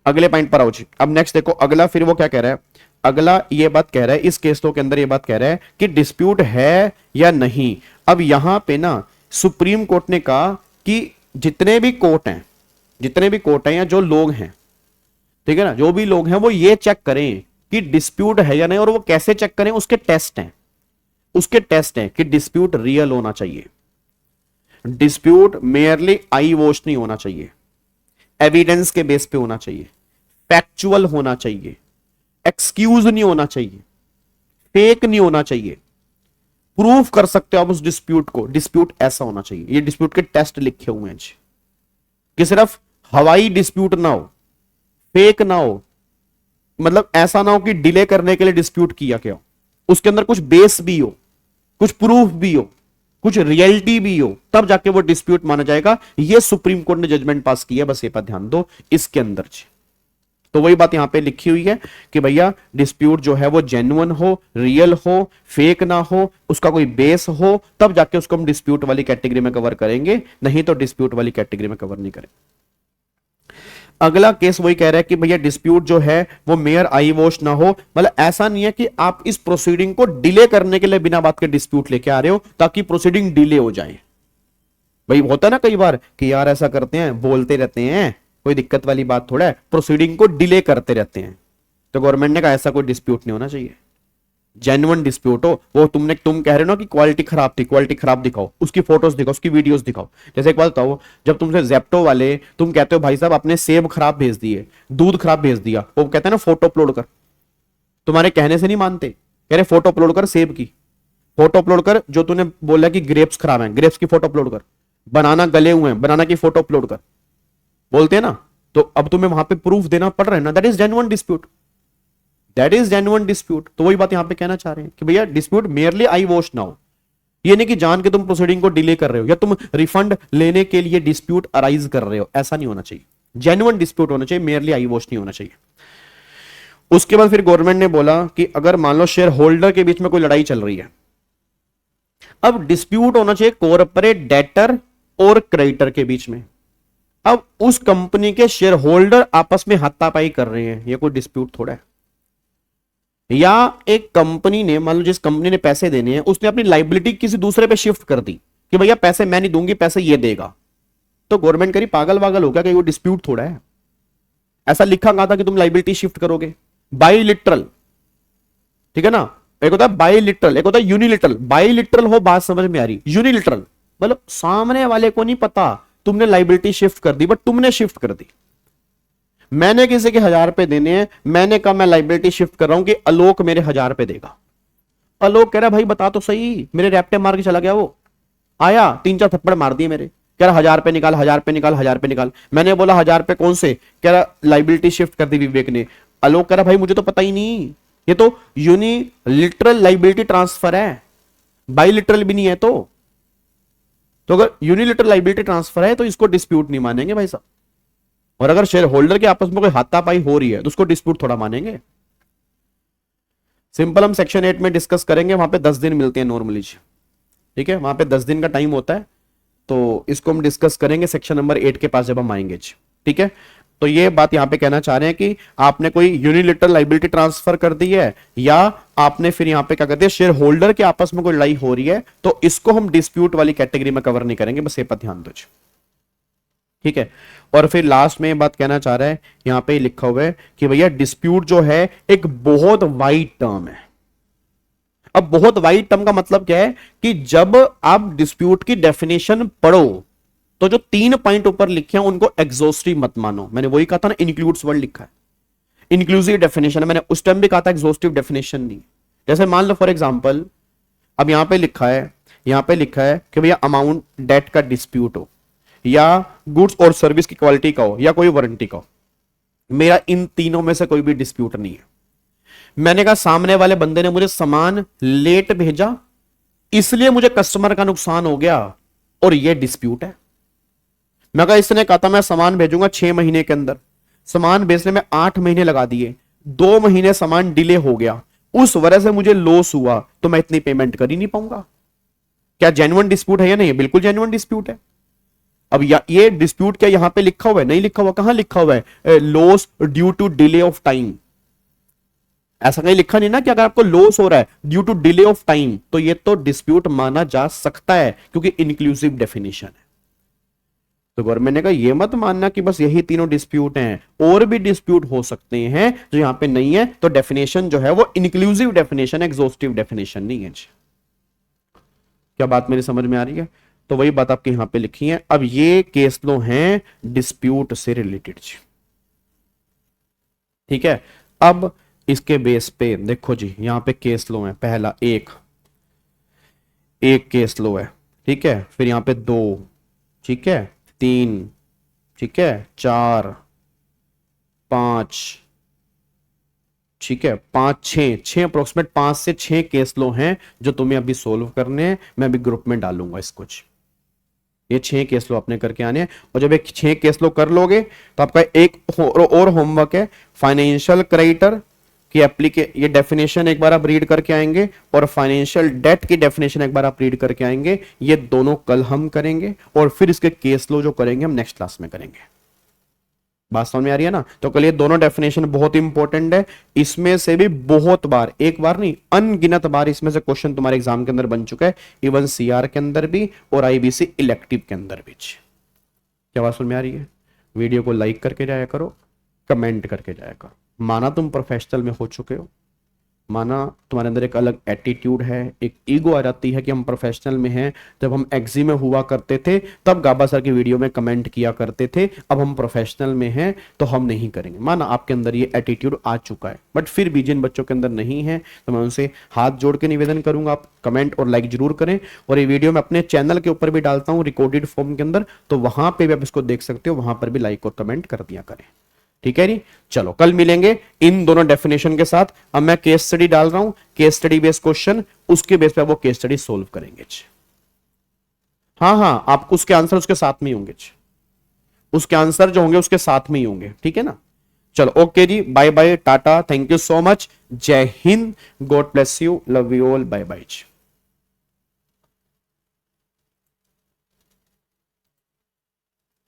Speaker 1: अगले पॉइंट पर आओ जी। अब नेक्स्ट देखो अगला, फिर वो क्या कह रहा है, अगला ये बात कह रहा है, इस केस के अंदर ये बात कह रहा है कि डिस्प्यूट है या नहीं। अब यहां पे ना सुप्रीम कोर्ट ने कहा कि जितने भी कोर्ट हैं या जो लोग हैं, ठीक है ना, जो भी लोग हैं वो ये चेक करें कि डिस्प्यूट है या नहीं। और वो कैसे चेक करें, उसके टेस्ट हैं कि डिस्प्यूट रियल होना चाहिए, डिस्प्यूट मेयरली आई वॉश नहीं होना चाहिए, एविडेंस के बेस पे होना चाहिए, फैक्चुअल होना चाहिए, एक्सक्यूज नहीं होना चाहिए, फेक नहीं होना चाहिए, प्रूफ कर सकते हो आप उस डिस्प्यूट को, डिस्प्यूट ऐसा होना चाहिए। ये डिस्प्यूट के टेस्ट लिखे हुए हैं कि सिर्फ हवाई डिस्प्यूट ना हो, फेक ना हो, मतलब ऐसा ना हो कि डिले करने के लिए डिस्प्यूट किया गया हो, उसके अंदर कुछ बेस भी हो, कुछ प्रूफ भी हो, कुछ रियलिटी भी हो, तब जाके वो डिस्प्यूट माना जाएगा। ये सुप्रीम कोर्ट ने जजमेंट पास किया, बस ये पर ध्यान दो इसके अंदर। तो वही बात यहां पे लिखी हुई है कि भैया डिस्प्यूट जो है वो जेन्युइन हो, रियल हो, फेक ना हो, उसका कोई बेस हो, तब जाके उसको हम डिस्प्यूट वाली कैटेगरी में कवर करेंगे, नहीं तो डिस्प्यूट वाली कैटेगरी में कवर नहीं करेंगे। अगला केस वही कह रहा है कि भैया डिस्प्यूट जो है वो मेयर आई वॉश ना हो, मतलब ऐसा नहीं है कि आप इस प्रोसीडिंग को डिले करने के लिए बिना बात के डिस्प्यूट लेके आ रहे हो ताकि प्रोसीडिंग डिले हो जाए। भाई होता है ना कई बार कि यार ऐसा करते हैं, बोलते रहते हैं, कोई दिक्कत वाली बात थोड़ा है, प्रोसीडिंग को डिले करते रहते हैं। तो गवर्नमेंट ने कहा ऐसा कोई डिस्प्यूट नहीं होना चाहिए, जेन्युइन डिस्प्यूट हो। वो तुम कह रहे हो ना कि क्वालिटी खराब थी, क्वालिटी खराब दिखाओ, उसकी फोटोज दिखाओ, उसकी वीडियोस दिखाओ। जैसे एक बात बताओ, जब तुमसे जेप्टो वाले तुम कहते हो भाई साहब आपने सेब खराब भेज दिए, दूध खराब भेज दिया, वो कहते हैं ना फोटो अपलोड कर, तुम्हारे कहने से नहीं मानते, कह रहे फोटो अपलोड कर, सेब की फोटो अपलोड कर, जो तूने बोला कि ग्रेप्स खराब है, ग्रेप्स की फोटो अपलोड कर, बनाना गले हुए हैं, बनाना की फोटो अपलोड कर। बोलते हैं ना, तो अब तुम्हें वहां पे प्रूफ देना पड़ रहा है ना, that is genuine dispute, that is genuine dispute. तो वही बात यहां पे कहना चाह रहे हैं कि भैया डिस्प्यूट मेयरली आई वॉश नाउ, ये नहीं कि जान के तुम प्रोसीडिंग को डिले कर रहे हो या तुम रिफंड लेने के लिए डिस्प्यूट अराइज कर रहे हो, ऐसा नहीं होना चाहिए। जेन्युइन डिस्प्यूट होना चाहिए, मेयरली आई वॉश नहीं होना चाहिए। उसके बाद फिर गवर्नमेंट ने बोला कि अगर मान लो शेयर होल्डर के बीच में कोई लड़ाई चल रही है, अब डिस्प्यूट होना चाहिए कॉर्पोरेट डेटर और क्रेडिटर के बीच में। अब उस कंपनी के शेयर होल्डर आपस में हाथापाई कर रहे हैं, ये कोई डिस्प्यूट थोड़ा है। या एक कंपनी ने, मान लो जिस कंपनी ने पैसे देने हैं, उसने अपनी लाइबिलिटी किसी दूसरे पे शिफ्ट कर दी कि भैया पैसे मैं नहीं दूंगी, पैसे ये देगा, तो गवर्नमेंट करी पागल वागल हो गया कि वो डिस्प्यूट थोड़ा है। ऐसा लिखा कहा था कि तुम लाइबिलिटी शिफ्ट करोगे, बाईलिटरल, ठीक है ना। एक होता है बाईलिटरल, एक होता है यूनिलिटरल। बाईलिटरल हो बात समझ में आ रही, यूनिलिटरल मतलब सामने वाले को नहीं पता तुमने लाइबिलिटी शिफ्ट कर दी, बट तुमने शिफ्ट कर दी। मैंने किसी के 1000 रुपए देने हैं, मैंने कहा मैं लाइबिलिटी शिफ्ट कर रहा हूं कि आलोक मेरे 1000 रुपए देगा। आलोक कह रहा भाई बता तो सही, मेरे रैप्टे मार के चला गया, वो आया 3-4 थप्पड़ मार दिए मेरे, कह रहा 1000 रुपए निकाल, 1000 रुपए निकाल, 1000 रुपए निकाल। मैंने बोला 1000 रुपए कौन से, कह रहा लाइबिलिटी शिफ्ट कर दी विवेक ने। आलोक कह रहा भाई मुझे तो पता ही नहीं, ये तो यूनिलिटरल लाइबिलिटी ट्रांसफर है, बाईलिटरल भी नहीं है। तो अगर यूनिलिटरल लाइबिलिटी ट्रांसफर है तो इसको डिस्प्यूट नहीं मानेंगे भाई साहब। और अगर शेयर होल्डर के आपस में कोई हाथापाई हो रही है तो उसको डिस्प्यूट थोड़ा मानेंगे। सिंपल हम सेक्शन 8 में डिस्कस करेंगे, वहां पे 10 दिन मिलते हैं नॉर्मली, ठीक है, वहां पे 10 दिन का टाइम होता है, तो इसको हम डिस्कस करेंगे सेक्शन नंबर 8 के पास जब हम आएंगे, ठीक है। तो ये बात यहां पे कहना चाह रहे हैं कि आपने कोई यूनिलिटरल लाइबिलिटी ट्रांसफर कर दी है, या आपने फिर यहां पे क्या करते हैं, शेयर होल्डर के आपस में कोई लड़ाई हो रही है, तो इसको हम डिस्प्यूट वाली कैटेगरी में कवर नहीं करेंगे, बस ये पर ध्यान दो, ठीक है। और फिर लास्ट में बात कहना चाह रहा है, यहां पे लिखा हुआ है कि भैया डिस्प्यूट जो है एक बहुत वाइड टर्म है। अब बहुत वाइड टर्म का मतलब क्या है कि जब आप डिस्प्यूट की डेफिनेशन पढ़ो तो जो 3 पॉइंट ऊपर लिखे हैं उनको एग्जॉस्टिव मत मानो। मैंने वही कहा था ना, इंक्लूड्स वर्ड लिखा है, इंक्लूसिव डेफिनेशन है। मैंने उस टाइम भी कहा था एग्जॉस्टिव डेफिनेशन नहीं। जैसे मान लो फॉर एग्जांपल, अब यहां पे लिखा है कि भैया अमाउंट डेट का डिस्प्यूट हो, या गुड्स और सर्विस की क्वालिटी का हो, या कोई वारंटी का हो। मेरा इन तीनों में से कोई भी डिस्प्यूट नहीं है। मैंने कहा सामने वाले बंदे ने मुझे सामान लेट भेजा, इसलिए मुझे कस्टमर का नुकसान हो गया, और यह डिस्प्यूट है। मैं कहा इसने कहा था मैं सामान भेजूंगा 6 महीने के अंदर, सामान भेजने में 8 महीने लगा दिए, 2 महीने सामान डिले हो गया, उस वजह से मुझे लॉस हुआ, तो मैं इतनी पेमेंट कर ही नहीं पाऊंगा। क्या जेन्युइन डिस्प्यूट है या नहीं? बिल्कुल जेन्युइन डिस्प्यूट है। अब ये डिस्प्यूट क्या यहां पे लिखा हुआ है? नहीं लिखा हुआ। कहां लिखा हुआ है? Loss due to delay of time. ऐसा कहीं लिखा नहीं ना कि अगर आपको लॉस हो रहा है due to delay of time, तो ये तो डिस्प्यूट माना जा सकता है, क्योंकि इंक्लूसिव डेफिनेशन है। तो गवर्नमेंट ने कहा ये मत मानना कि बस यही तीनों डिस्प्यूट हैं, और भी डिस्प्यूट हो सकते हैं जो यहां पे नहीं है। तो डेफिनेशन जो है वो इंक्लूसिव डेफिनेशन, एग्जॉस्टिव डेफिनेशन नहीं है। क्या बात मेरी समझ में आ रही है? तो वही बात आपके यहां पे लिखी है। अब ये केस लो हैं डिस्प्यूट से रिलेटेड, ठीक है। अब इसके बेस पे देखो जी, यहां पे केस लो है, पहला एक केस लो है, ठीक है, फिर यहां पे 2, ठीक है, 3, ठीक है, 4, 5, ठीक है, 5, 6 अप्रोक्सीमेट 5 से 6 केस लो हैं जो तुम्हें अभी सोल्व करने हैं। मैं अभी ग्रुप में डालूंगा इसको। ये 6 केस लो अपने करके आने हैं, और जब एक 6 केस लो कर लोगे तो आपका एक और होमवर्क है, फाइनेंशियल क्रेडिटर की ये डेफिनेशन एक बार आप रीड करके आएंगे, और फाइनेंशियल डेट की डेफिनेशन एक बार आप रीड करके आएंगे। ये दोनों कल हम करेंगे, और फिर इसके केस लो जो करेंगे हम नेक्स्ट क्लास में करेंगे। बात समझ में आ रही है ना? तो कल ये दोनों डेफिनेशन बहुत इंपॉर्टेंट है। इसमें से भी बहुत बार, एक बार नहीं अनगिनत बार इसमें से क्वेश्चन तुम्हारे एग्जाम के अंदर बन चुका है, इवन सीआर के अंदर भी और आईबीसी इलेक्टिव के अंदर भी। क्या बात समझ में आ रही है? वीडियो को लाइक करके जाया करो, कमेंट करके जाया करो। माना तुम प्रोफेशनल में हो चुके हो, माना तुम्हारे अंदर एक अलग एटीट्यूड है, एक ईगो आ जाती है कि हम प्रोफेशनल में हैं। जब हम एग्जी में हुआ करते थे तब गाबा सर की वीडियो में कमेंट किया करते थे, अब हम प्रोफेशनल में हैं तो हम नहीं करेंगे। माना आपके अंदर ये एटीट्यूड आ चुका है, बट फिर भी जिन बच्चों के अंदर नहीं है तो मैं उनसे हाथ जोड़ के निवेदन करूंगा, आप कमेंट और लाइक जरूर करें। और ये वीडियो मैं अपने चैनल के ऊपर भी डालता हूं रिकॉर्डेड फॉर्म के अंदर, तो वहां पे भी आप इसको देख सकते हो, वहां पर भी लाइक और कमेंट कर दिया करें। ठीक है जी, चलो कल मिलेंगे इन दोनों डेफिनेशन के साथ। अब मैं केस स्टडी डाल रहा हूं, केस स्टडी बेस्ड क्वेश्चन, उसके बेस पे वो केस स्टडी सोल्व करेंगे। हाँ, आपको उसके आंसर उसके साथ में ही होंगे, उसके आंसर जो होंगे उसके साथ में ही होंगे। ठीक है ना, चलो ओके जी, bye bye, tata, thank you so much, जय हिंद, God bless you, love you all, bye bye ji.